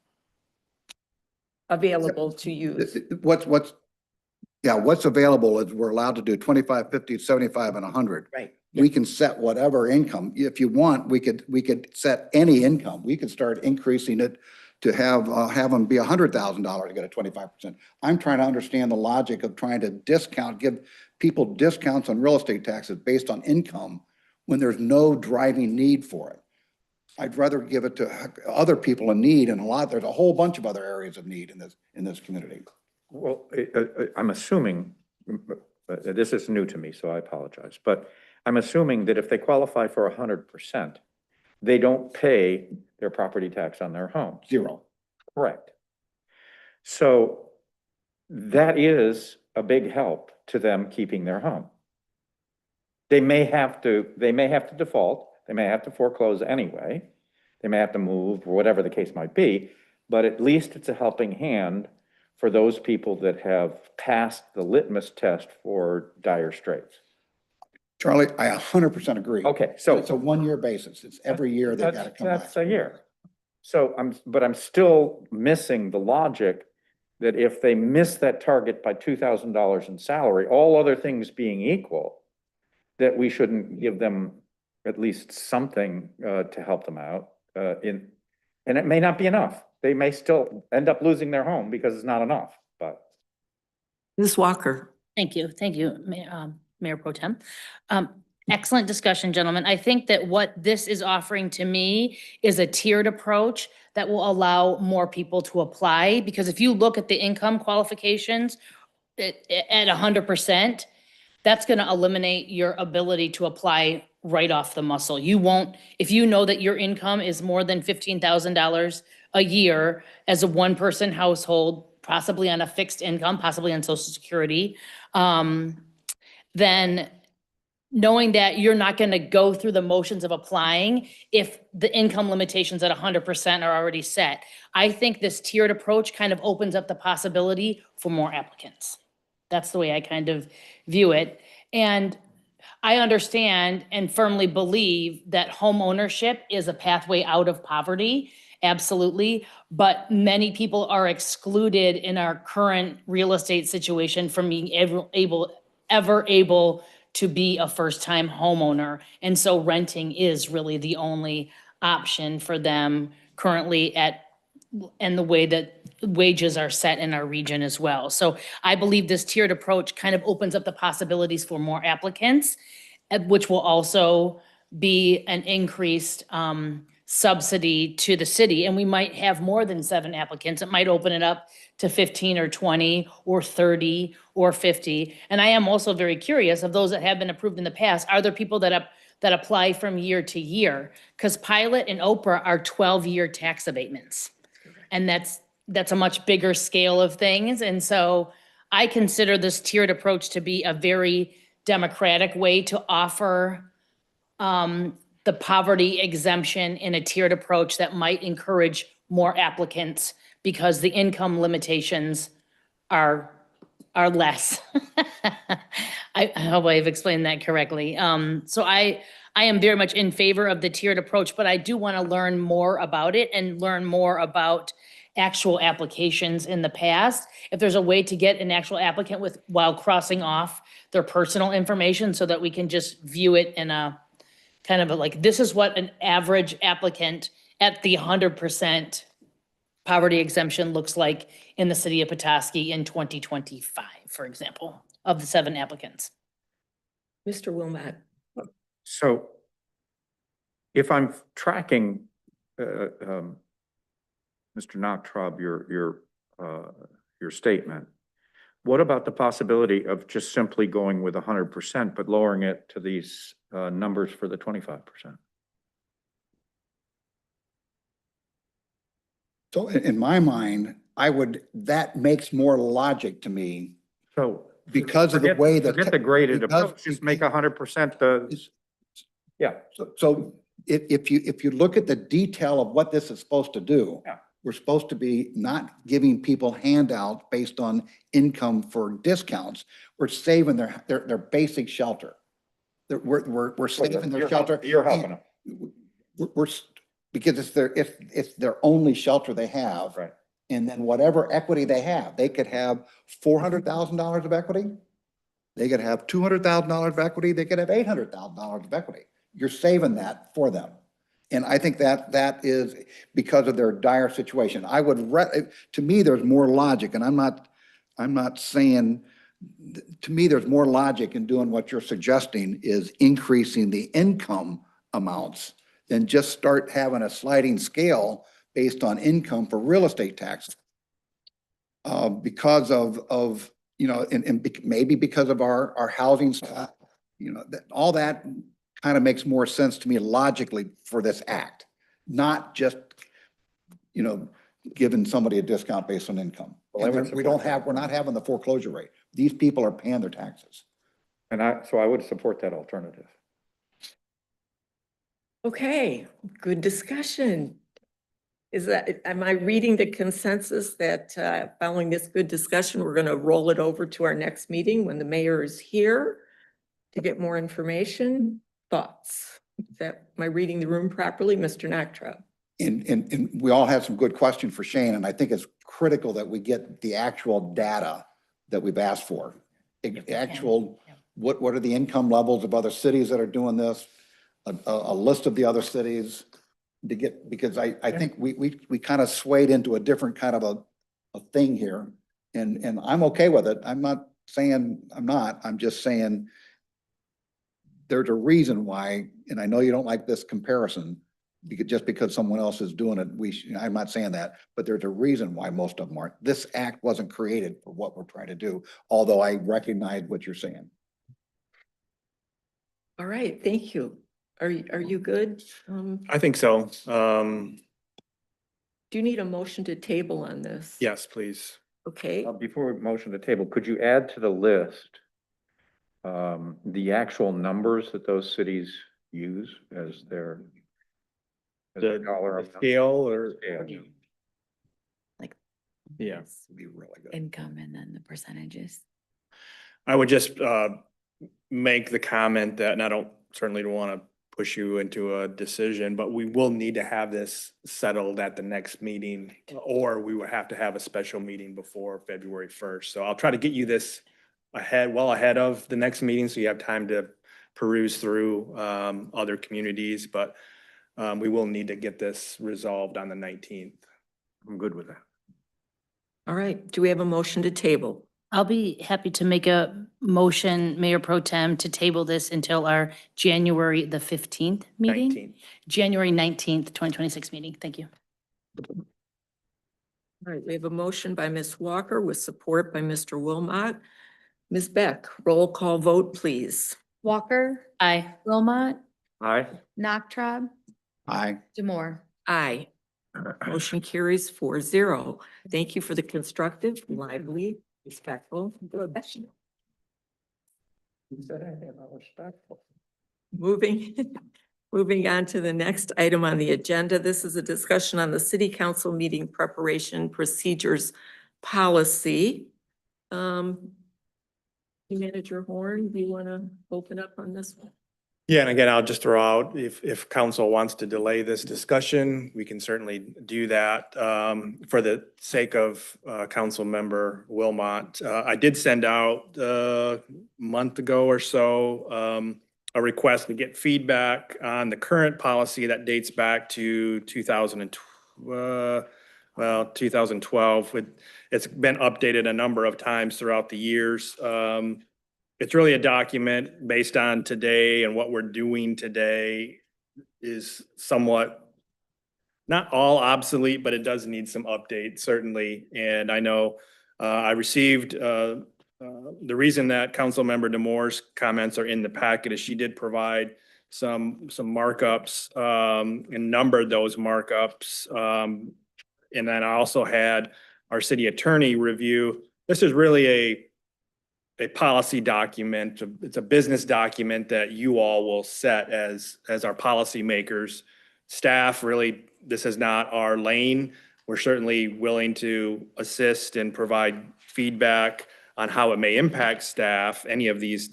Available to use.
What's available is we're allowed to do 25, 50, 75, and 100.
Right.
We can set whatever income. If you want, we could set any income. We could start increasing it to have them be $100,000 to get a 25%. I'm trying to understand the logic of trying to give people discounts on real estate taxes based on income when there's no driving need for it. I'd rather give it to other people in need, and there's a whole bunch of other areas of need in this community.
Well, I'm assuming, this is new to me, so I apologize, but I'm assuming that if they qualify for 100%, they don't pay their property tax on their home.
Zero.
Correct. So that is a big help to them keeping their home. They may have to default, they may have to foreclose anyway, they may have to move, or whatever the case might be, but at least it's a helping hand for those people that have passed the litmus test for dire straits.
Charlie, I 100% agree.
Okay, so
It's a one-year basis. It's every year they've got to come back.
that's a year. So I'm still missing the logic that if they miss that target by $2,000 in salary, all other things being equal, that we shouldn't give them at least something to help them out and it may not be enough. They may still end up losing their home because it's not enough, but.
Ms. Walker.
Thank you. Mayor Pro Tem. Excellent discussion, gentlemen. I think that what this is offering to me is a tiered approach that will allow more people to apply. Because if you look at the income qualifications at 100%, that's going to eliminate your ability to apply right off the muscle. You won't, if you know that your income is more than $15,000 a year as a one-person household, possibly on a fixed income, possibly on Social Security, then knowing that you're not going to go through the motions of applying if the income limitations at 100% are already set. I think this tiered approach kind of opens up the possibility for more applicants. That's the way I kind of view it. And I understand and firmly believe that home ownership is a pathway out of poverty, absolutely. But many people are excluded in our current real estate situation from being ever able to be a first-time homeowner. And so renting is really the only option for them currently and the way that wages are set in our region as well. So I believe this tiered approach kind of opens up the possibilities for more applicants, which will also be an increased subsidy to the city. And we might have more than 7 applicants. It might open it up to 15 or 20 or 30 or 50. And I am also very curious of those that have been approved in the past. Are there people that apply from year to year? Because Pilot and Oprah are 12-year tax abatements. And that's a much bigger scale of things. And so I consider this tiered approach to be a very democratic way to offer the poverty exemption in a tiered approach that might encourage more applicants because the income limitations are less. I hope I've explained that correctly. So I am very much in favor of the tiered approach, but I do want to learn more about it and learn more about actual applications in the past. If there's a way to get an actual applicant while crossing off their personal information so that we can just view it in a kind of like, this is what an average applicant at the 100% poverty exemption looks like in the city of Petoskey in 2025, for example, of the 7 applicants.
Mr. Wilmot.
So if I'm tracking, Mr. Nachtraub, your statement, what about the possibility of just simply going with 100%, but lowering it to these numbers for the 25%?
So in my mind, that makes more logic to me
So
because of the way that.
Forget the graded
because-
approach, just make 100% the, yeah.
So if you look at the detail of what this is supposed to do.
Yeah.
We're supposed to be not giving people handouts based on income for discounts. We're saving their basic shelter. We're saving their shelter.
You're helping them.
Because it's their only shelter they have.
Right.
And then whatever equity they have, they could have $400,000 of equity. They could have $200,000 of equity. They could have $800,000 of equity. You're saving that for them. And I think that is because of their dire situation. To me, there's more logic, and I'm not saying, to me, there's more logic in doing what you're suggesting is increasing the income amounts than just start having a sliding scale based on income for real estate taxes. Because of, maybe because of our housing stock, all that kind of makes more sense to me logically for this act, not just, giving somebody a discount based on income.
Well,
We're not having the foreclosure rate. These people are paying their taxes.
So I would support that alternative.
Okay, good discussion. Am I reading the consensus that following this good discussion, we're going to roll it over to our next meeting when the mayor is here to get more information? Thoughts? Am I reading the room properly, Mr. Nachtraub?
And we all have some good questions for Shane, and I think it's critical that we get the actual data that we've asked for. What are the income levels of other cities that are doing this? A list of the other cities because I think we kind of swayed into a different kind of a thing here. And I'm okay with it. I'm not saying I'm not. I'm just saying there's a reason why, and I know you don't like this comparison, because just because someone else is doing it, I'm not saying that, but there's a reason why most of them aren't. This act wasn't created for what we're trying to do, although I recognize what you're saying.
All right, thank you. Are you good?
I think so.
Do you need a motion to table on this?
Yes, please.
Okay,
Before we motion to table, could you add to the list the actual numbers that those cities use as their
The
dollar amount?
scale or?
Scale.
Yeah.
It'd be really good.
Income and then the percentages.
I would just make the comment that, and I certainly don't want to push you into a decision, but we will need to have this settled at the next meeting, or we would have to have a special meeting before February 1st. So I'll try to get you this well ahead of the next meeting, so you have time to peruse through other communities, but we will need to get this resolved on the 19th.
I'm good with that.
all right. Do we have a motion to table?
I'll be happy to make a motion, Mayor Pro Tem, to table this until our January the 15th meeting.
19th.
January 19th, 2026 meeting. Thank you.
All right, we have a motion by Ms. Walker with support by Mr. Wilmot. Ms. Beck, roll call vote, please.
Walker,
Aye.
Wilmot,
Aye.
Knocktrab,
Aye.
Demore.
Aye. Motion carries 4-0. Thank you for the constructive, lively, respectful discussion. Moving on to the next item on the agenda. This is a discussion on the city council meeting preparation procedures policy. Manager Horn, do you want to open up on this one?
Yeah, and again, I'll just throw out, if council wants to delay this discussion, we can certainly do that. For the sake of council member Wilmot, I did send out a month ago or so a request to get feedback on the current policy that dates back to 2012. It's been updated a number of times throughout the years. It's really a document based on today, and what we're doing today is somewhat, not all obsolete, but it does need some update, certainly. And I know I received the reason that Councilmember Demore's comments are in the packet is she did provide some markups and numbered those markups. And then I also had our city attorney review. This is really a policy document. It's a business document that you all will set as our policymakers. Staff, really, this is not our lane. We're certainly willing to assist and provide feedback on how it may impact staff, any of these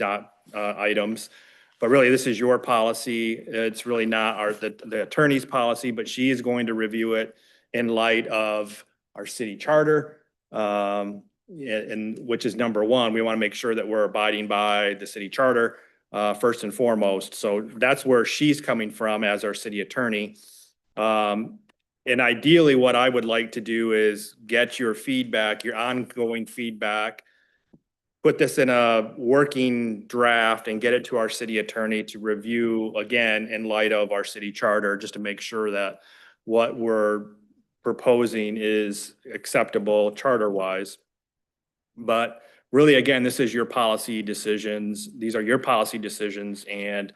items. But really, this is your policy. It's really not the attorney's policy, but she is going to review it in light of our city charter. And which is number one, we want to make sure that we're abiding by the city charter first and foremost. So that's where she's coming from as our city attorney. And ideally, what I would like to do is get your feedback, your ongoing feedback, put this in a working draft and get it to our city attorney to review again in light of our city charter, just to make sure that what we're proposing is acceptable charter-wise. But really, again, this is your policy decisions. These are your policy decisions, and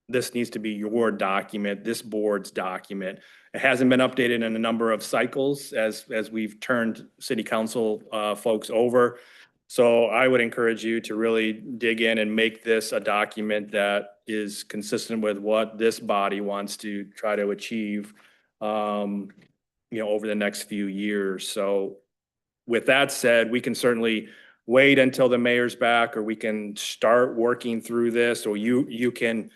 this needs to be your document, this board's document. It hasn't been updated in a number of cycles as we've turned city council folks over. So I would encourage you to really dig in and make this a document that is consistent with what this body wants to try to achieve, over the next few years. So with that said, we can certainly wait until the mayor's back, or we can start working through this, or you can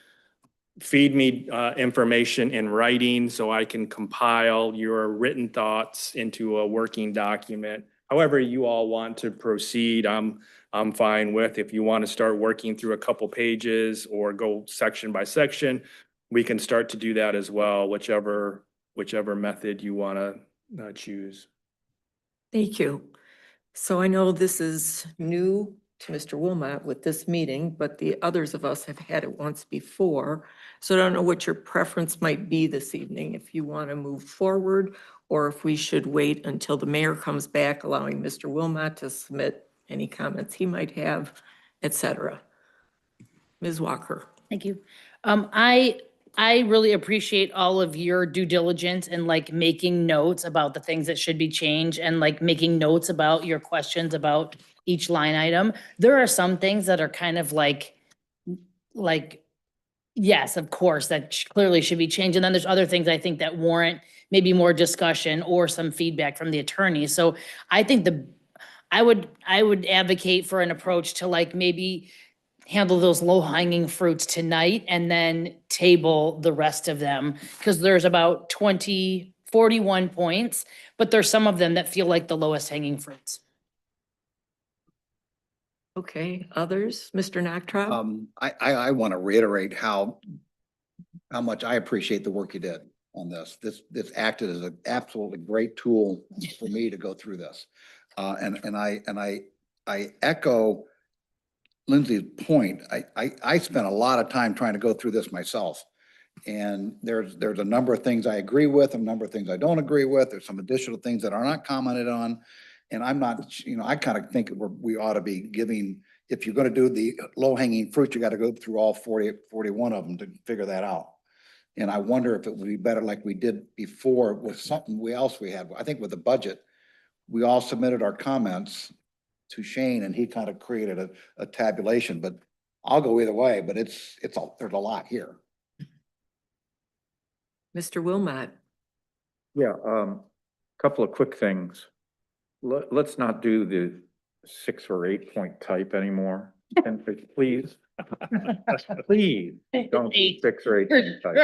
feed me information in writing so I can compile your written thoughts into a working document. However you all want to proceed, I'm fine with. If you want to start working through a couple pages or go section by section, we can start to do that as well, whichever method you want to choose.
Thank you. So I know this is new to Mr. Wilmot with this meeting, but the others of us have had it once before. So I don't know what your preference might be this evening, if you want to move forward or if we should wait until the mayor comes back, allowing Mr. Wilmot to submit any comments he might have, et cetera. Ms. Walker.
Thank you. I really appreciate all of your due diligence and like making notes about the things that should be changed and like making notes about your questions about each line item. There are some things that are kind of like, yes, of course, that clearly should be changed. And then there's other things I think that warrant maybe more discussion or some feedback from the attorney. So I think I would advocate for an approach to like maybe handle those low hanging fruits tonight and then table the rest of them. Because there's about 41 points, but there's some of them that feel like the lowest hanging fruits.
Okay, others? Mr. Nactra?
I want to reiterate how much I appreciate the work you did on this. This acted as an absolutely great tool for me to go through this. And I echo Lindsay's point. I spent a lot of time trying to go through this myself. And there's a number of things I agree with, a number of things I don't agree with. There's some additional things that are not commented on. And I'm not, I kind of think we ought to be giving, if you're going to do the low hanging fruit, you got to go through all 41 of them to figure that out. And I wonder if it would be better like we did before with something we had. I think with the budget, we all submitted our comments to Shane and he kind of created a tabulation, but I'll go either way, but there's a lot here.
Mr. Wilmot?
Yeah, couple of quick things. Let's not do the 6 or 8 point type anymore. And please, please don't do 6 or 8 point type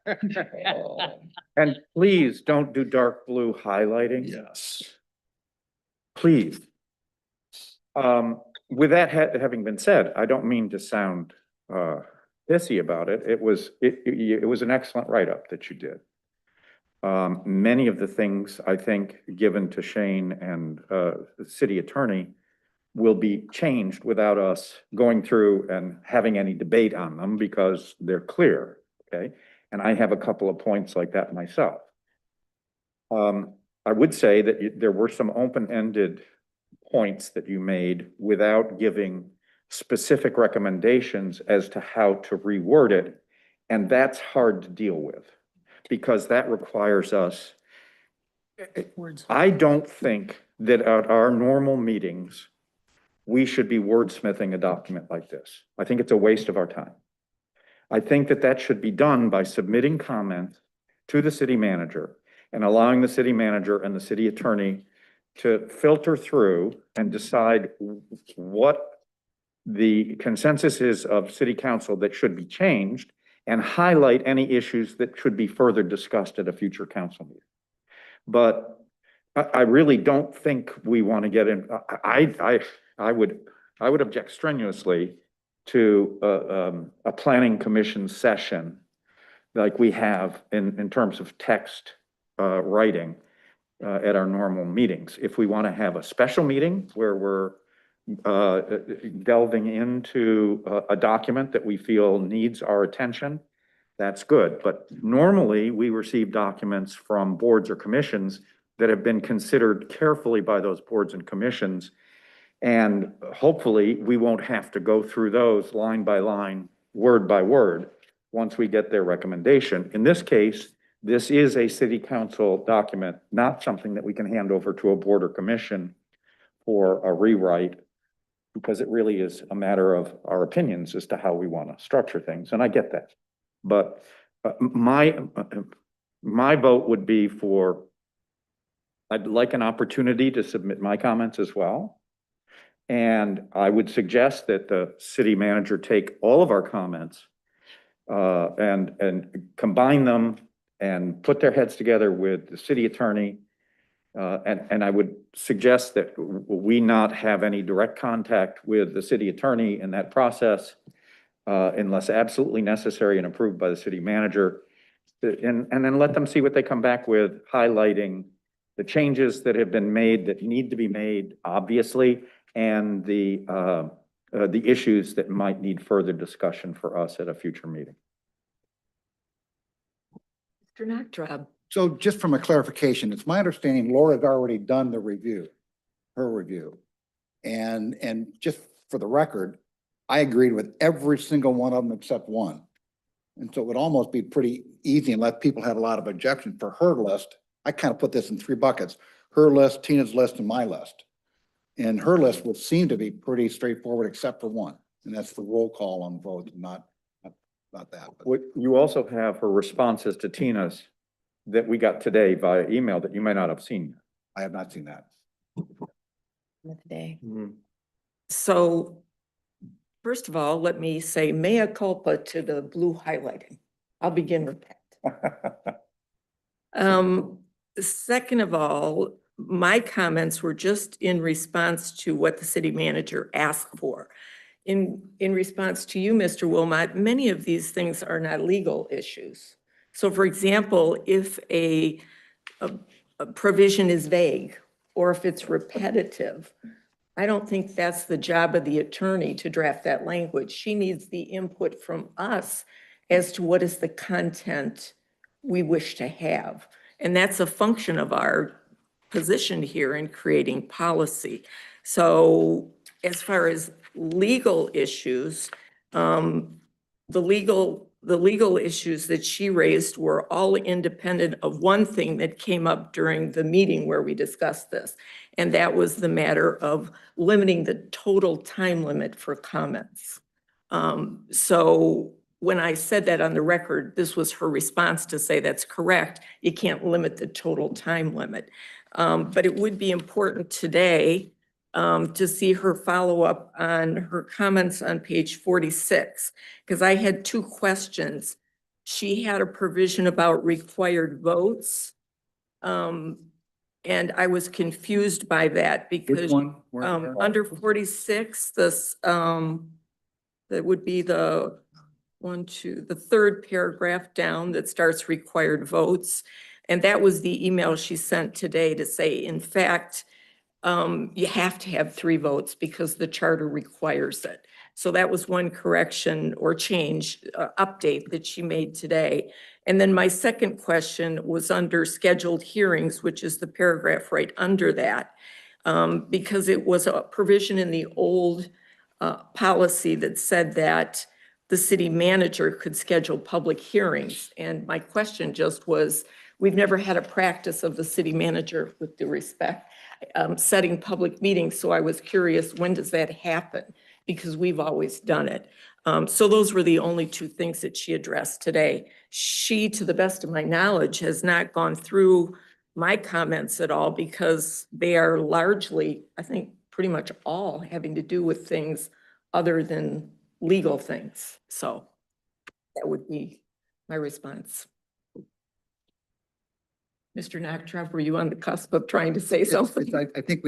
anymore. And please don't do dark blue highlighting.
Yes.
Please. With that having been said, I don't mean to sound pissy about it. It was an excellent write-up that you did. Many of the things I think given to Shane and the city attorney will be changed without us going through and having any debate on them because they're clear, okay? And I have a couple of points like that myself. I would say that there were some open-ended points that you made without giving specific recommendations as to how to reword it. And that's hard to deal with because that requires us.
Words.
I don't think that at our normal meetings, we should be wordsmithing a document like this. I think it's a waste of our time. I think that should be done by submitting comments to the city manager and allowing the city manager and the city attorney to filter through and decide what the consensus is of city council that should be changed and highlight any issues that should be further discussed at a future council meeting. But I really don't think we want to get in. I would object strenuously to a planning commission session like we have in terms of text writing at our normal meetings. If we want to have a special meeting where we're delving into a document that we feel needs our attention, that's good. But normally we receive documents from boards or commissions that have been considered carefully by those boards and commissions. And hopefully we won't have to go through those line by line, word by word, once we get their recommendation. In this case, this is a city council document, not something that we can hand over to a board or commission for a rewrite, because it really is a matter of our opinions as to how we want to structure things. And I get that. But my vote would be for, I'd like an opportunity to submit my comments as well. And I would suggest that the city manager take all of our comments and combine them and put their heads together with the city attorney. And I would suggest that we not have any direct contact with the city attorney in that process unless absolutely necessary and approved by the city manager. And then let them see what they come back with, highlighting the changes that have been made that need to be made, obviously, and the issues that might need further discussion for us at a future meeting.
Mr. Nachtrab.
So just from a clarification, it's my understanding Laura's already done the review, her review. And just for the record, I agreed with every single one of them except one. And so it would almost be pretty easy unless people had a lot of objection for her list. I kind of put this in 3 buckets, her list, Tina's list, and my list. And her list would seem to be pretty straightforward except for one, and that's the roll call on votes, not that. but-
What, you also have her responses to Tina's that we got today via email that you may not have seen.
I have not seen that.
Today.
So first of all, let me say mea culpa to the blue highlighting. I'll begin with that. Second of all, my comments were just in response to what the city manager asked for. In response to you, Mr. Wilmot, many of these things are not legal issues. So for example, if a provision is vague or if it's repetitive, I don't think that's the job of the attorney to draft that language. She needs the input from us as to what is the content we wish to have. And that's a function of our position here in creating policy. So as far as legal issues, the legal issues that she raised were all independent of one thing that came up during the meeting where we discussed this. And that was the matter of limiting the total time limit for comments. So when I said that on the record, this was her response to say that's correct. You can't limit the total time limit. But it would be important today to see her follow up on her comments on page 46, because I had 2 questions. She had a provision about required votes. And I was confused by that
Which
because
one?
under 46, this, that would be the the 3rd paragraph down that starts required votes. And that was the email she sent today to say, in fact, you have to have 3 votes because the charter requires it. So that was one correction or change, update that she made today. And then my second question was under scheduled hearings, which is the paragraph right under that, because it was a provision in the old policy that said that the city manager could schedule public hearings. And my question just was, we've never had a practice of the city manager, with due respect, setting public meetings. So I was curious, when does that happen? Because we've always done it. So those were the only 2 things that she addressed today. She, to the best of my knowledge, has not gone through my comments at all because they are largely, I think, pretty much all having to do with things other than legal things. So that would be my response. Mr. Nachtrab, were you on the cusp of trying to say something?
I think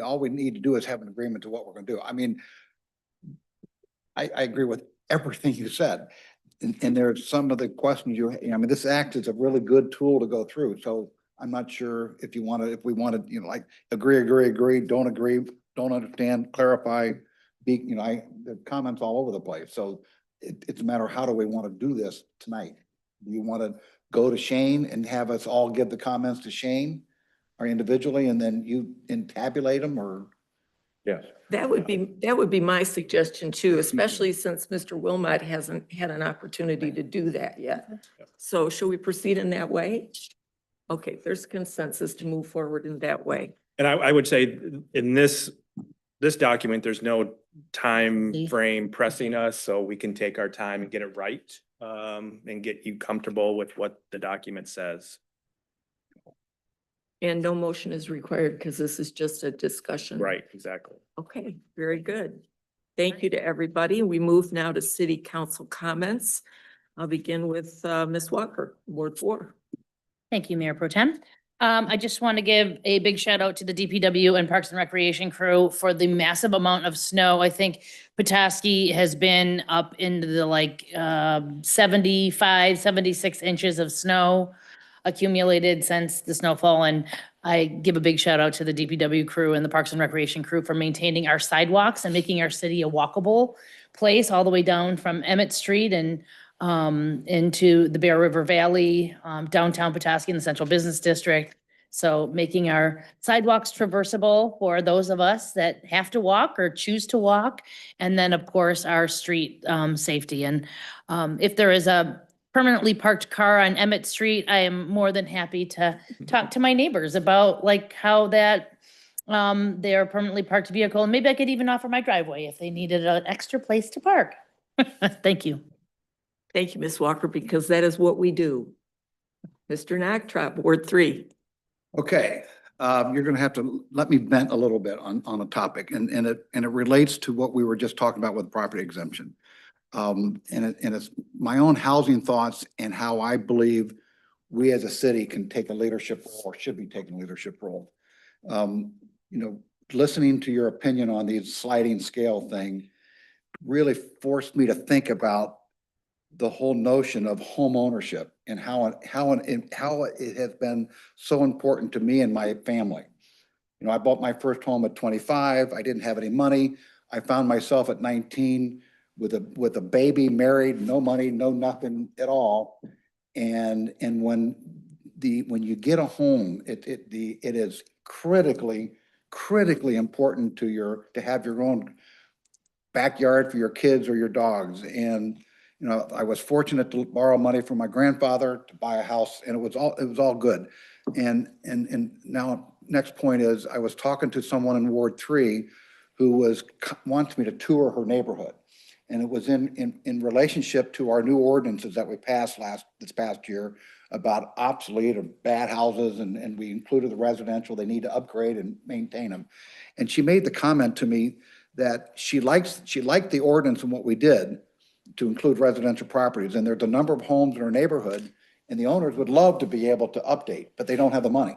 all we need to do is have an agreement to what we're gonna do. I mean, I agree with everything you said. And there's some of the questions I mean, this act is a really good tool to go through. So I'm not sure if we wanted, like agree, don't agree, don't understand, clarify, the comments all over the place. So it's a matter of how do we want to do this tonight? Do you want to go to Shane and have us all give the comments to Shane or individually and then you tabulate them or?
Yes.
That would be my suggestion too, especially since Mr. Wilmot hasn't had an opportunity to do that yet. So shall we proceed in that way? Okay, there's consensus to move forward in that way.
And I would say in this document, there's no time frame pressing us, so we can take our time and get it right, and get you comfortable with what the document says.
And no motion is required because this is just a discussion.
Right, exactly.
Okay, very good. Thank you to everybody. We move now to city council comments. I'll begin with Ms. Walker, Ward 4.
Thank you, Mayor Pro Tem. I just want to give a big shout out to the DPW and Parks and Recreation crew for the massive amount of snow. I think Petoskey has been up into the 75, 76 inches of snow. accumulated since the snowfall. And I give a big shout out to the DPW crew and the Parks and Recreation crew for maintaining our sidewalks and making our city a walkable place all the way down from Emmett Street and into the Bear River Valley, downtown Petoskey in the Central Business District. So making our sidewalks traversable for those of us that have to walk or choose to walk. And then, of course, our street safety. And if there is a permanently parked car on Emmett Street, I am more than happy to talk to my neighbors about like how that their permanently parked vehicle, and maybe I could even offer my driveway if they needed an extra place to park. Thank you.
Thank you, Ms. Walker, because that is what we do. Mr. Nachtrop, Ward 3.
Okay, you're gonna have to let me vent a little bit on a topic, and it relates to what we were just talking about with property exemption. And it's my own housing thoughts and how I believe we as a city can take a leadership role or should be taking a leadership role. You know, listening to your opinion on the sliding scale thing really forced me to think about the whole notion of home ownership and how it has been so important to me and my family. You know, I bought my first home at 25. I didn't have any money. I found myself at 19 with a baby, married, no money, no nothing at all. And when you get a home, it is critically important to have your own backyard for your kids or your dogs. And you know, I was fortunate to borrow money from my grandfather to buy a house, and it was all good. And now next point is, I was talking to someone in Ward 3 who wants me to tour her neighborhood. And it was in relationship to our new ordinances that we passed this past year about obsolete or bad houses, and we included the residential. They need to upgrade and maintain them. And she made the comment to me that she liked the ordinance and what we did to include residential properties. And there's a number of homes in her neighborhood, and the owners would love to be able to update, but they don't have the money.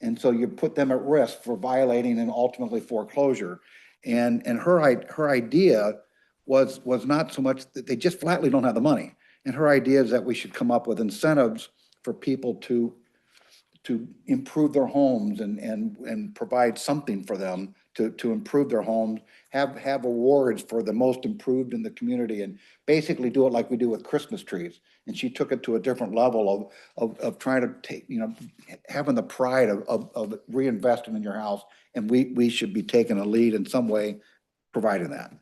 And so you put them at risk for violating and ultimately foreclosure. And her idea was not so much that they just flatly don't have the money. And her idea is that we should come up with incentives for people to improve their homes and provide something for them to improve their homes, have awards for the most improved in the community, and basically do it like we do with Christmas trees. And she took it to a different level of trying to take, you know, having the pride of reinvesting in your house. And we should be taking a lead in some way, providing that.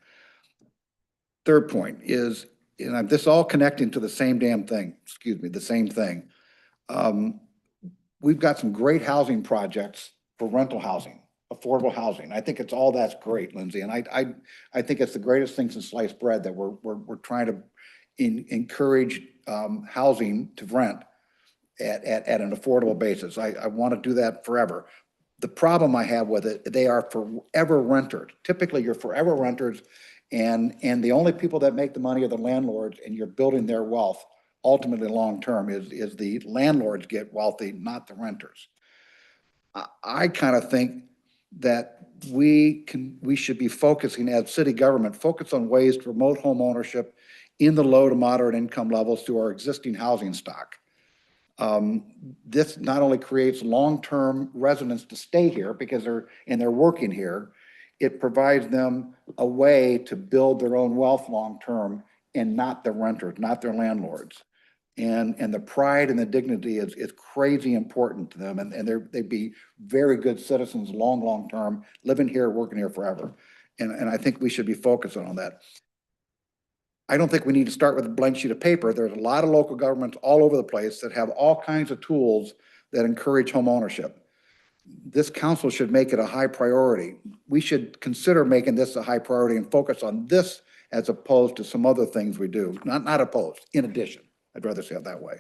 Third point is, and this all connecting to the same damn thing, the same thing. We've got some great housing projects for rental housing, affordable housing. I think that's great, Lindsay. And I think it's the greatest thing since sliced bread that we're trying to encourage housing to rent at an affordable basis. I want to do that forever. The problem I have with it, they are forever renters. Typically, you're forever renters, and the only people that make the money are the landlords, and you're building their wealth. Ultimately, long-term is the landlords get wealthy, not the renters. I kind of think that we should be focusing as city government, focus on ways to promote home ownership in the low to moderate income levels through our existing housing stock. This not only creates long-term residents to stay here because they're working here, it provides them a way to build their own wealth long-term, and not the renters, not their landlords. And the pride and the dignity is crazy important to them. And they'd be very good citizens, long term, living here, working here forever. And I think we should be focusing on that. I don't think we need to start with a blank sheet of paper. There's a lot of local governments all over the place that have all kinds of tools that encourage home ownership. This council should make it a high priority. We should consider making this a high priority and focus on this as opposed to some other things we do. Not opposed, in addition. I'd rather say it that way.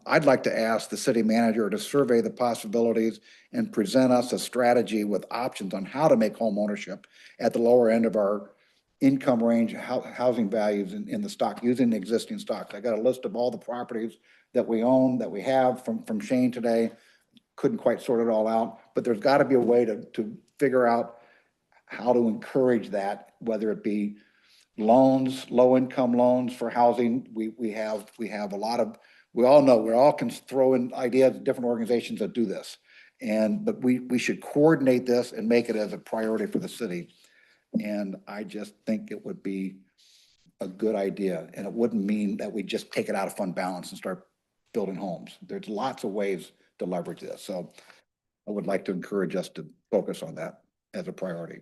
I'd like to ask the city manager to survey the possibilities and present us a strategy with options on how to make home ownership at the lower end of our income range, housing values in the stock, using the existing stocks. I got a list of all the properties that we own, that we have from Shane today. Couldn't quite sort it all out, but there's got to be a way to figure out how to encourage that, whether it be loans, low income loans for housing. We have a lot of we all know, we all can throw in ideas, different organizations that do this. But we should coordinate this and make it as a priority for the city. And I just think it would be a good idea, and it wouldn't mean that we just take it out of fund balance and start building homes. There's lots of ways to leverage this, so I would like to encourage us to focus on that as a priority.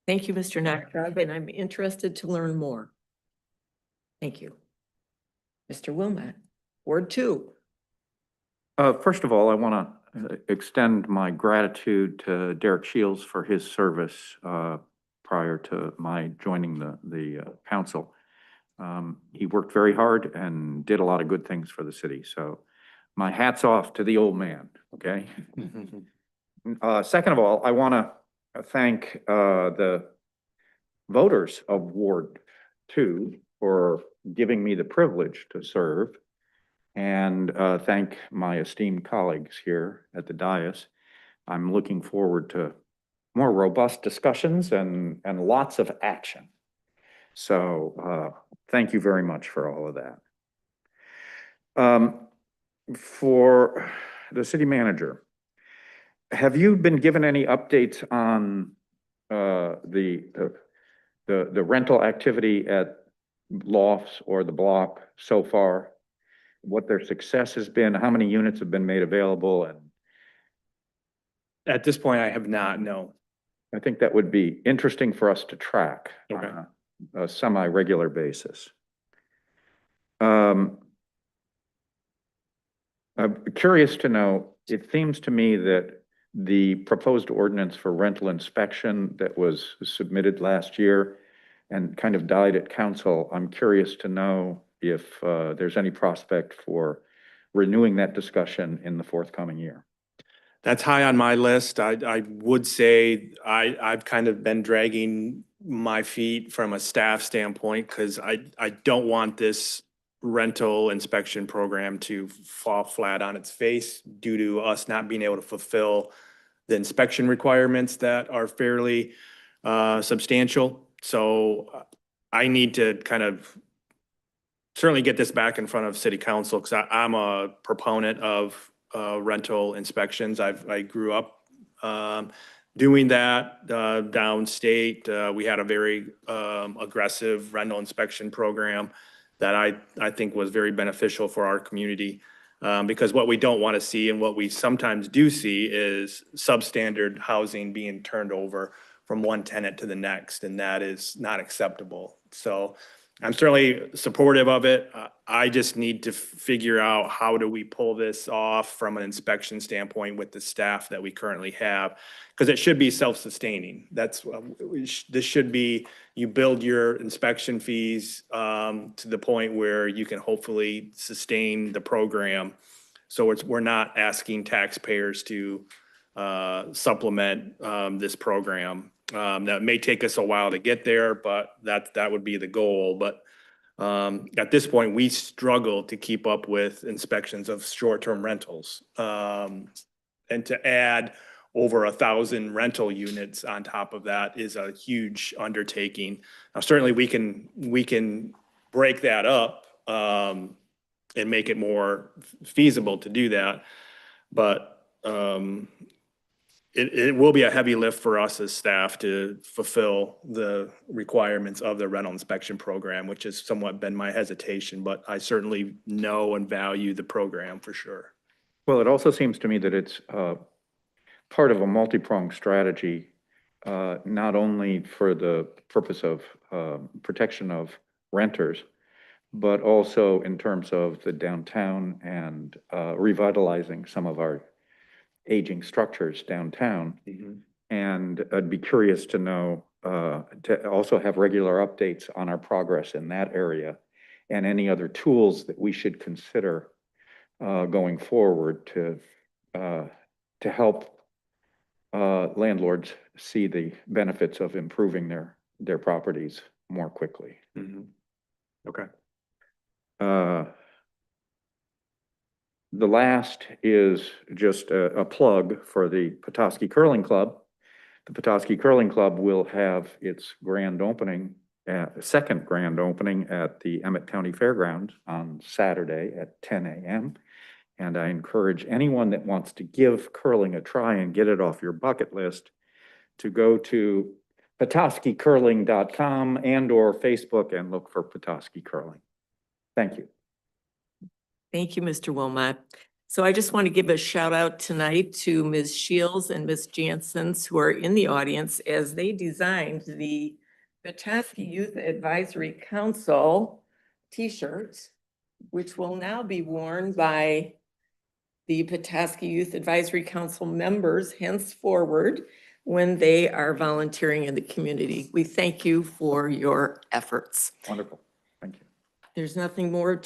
Thank you, Mr. Naktab, and I'm interested to learn more. Thank you. Mr. Wilmot, Ward 2.
First of all, I want to extend my gratitude to Derek Shields for his service prior to my joining the council. He worked very hard and did a lot of good things for the city. So my hat's off to the old man, okay? Second of all, I want to thank the voters of Ward 2 for giving me the privilege to serve, and thank my esteemed colleagues here at the dais. I'm looking forward to more robust discussions and lots of action. So thank you very much for all of that. For the city manager, have you been given any updates on the rental activity at lofts or the block so far? What their success has been, how many units have been made available? And
At this point, I have not, no.
I think that would be interesting for us to track
Okay.
on a semi-regular basis. I'm curious to know, it seems to me that the proposed ordinance for rental inspection that was submitted last year and kind of died at council, I'm curious to know if there's any prospect for renewing that discussion in the forthcoming year.
That's high on my list. I would say I've kind of been dragging my feet from a staff standpoint because I don't want this rental inspection program to fall flat on its face due to us not being able to fulfill the inspection requirements that are fairly substantial. So I need to kind of certainly get this back in front of city council because I'm a proponent of rental inspections. I grew up doing that downstate. We had a very aggressive rental inspection program that I think was very beneficial for our community. Because what we don't want to see and what we sometimes do see is substandard housing being turned over from one tenant to the next, and that is not acceptable. So I'm certainly supportive of it. I just need to figure out how do we pull this off from an inspection standpoint with the staff that we currently have, because it should be self-sustaining. That's this should be, you build your inspection fees to the point where you can hopefully sustain the program. So we're not asking taxpayers to supplement this program. That may take us a while to get there, but that would be the goal. But at this point, we struggle to keep up with inspections of short-term rentals. And to add over 1,000 rental units on top of that is a huge undertaking. Now, certainly we can break that up and make it more feasible to do that. But it will be a heavy lift for us as staff to fulfill the requirements of the rental inspection program, which has somewhat been my hesitation, but I certainly know and value the program for sure.
Well, it also seems to me that it's part of a multi-pronged strategy, not only for the purpose of protection of renters, but also in terms of the downtown and revitalizing some of our aging structures downtown.
Mm-hmm.
And I'd be curious to know, to also have regular updates on our progress in that area and any other tools that we should consider going forward to help landlords see the benefits of improving their properties more quickly.
Mm-hmm. Okay.
The last is just a plug for the Petoskey Curling Club. The Petoskey Curling Club will have its grand opening second grand opening at the Emmett County Fairgrounds on Saturday at 10 a.m. And I encourage anyone that wants to give curling a try and get it off your bucket list to go to petoskeycurling.com and/or Facebook and look for Petoskey Curling. Thank you.
Thank you, Mr. Wilmot. So I just want to give a shout out tonight to Ms. Shields and Ms. Janssens who are in the audience as they designed the Petoskey Youth Advisory Council t-shirts, which will now be worn by the Petoskey Youth Advisory Council members henceforward when they are volunteering in the community. We thank you for your efforts.
Wonderful. Thank you.
There's nothing more to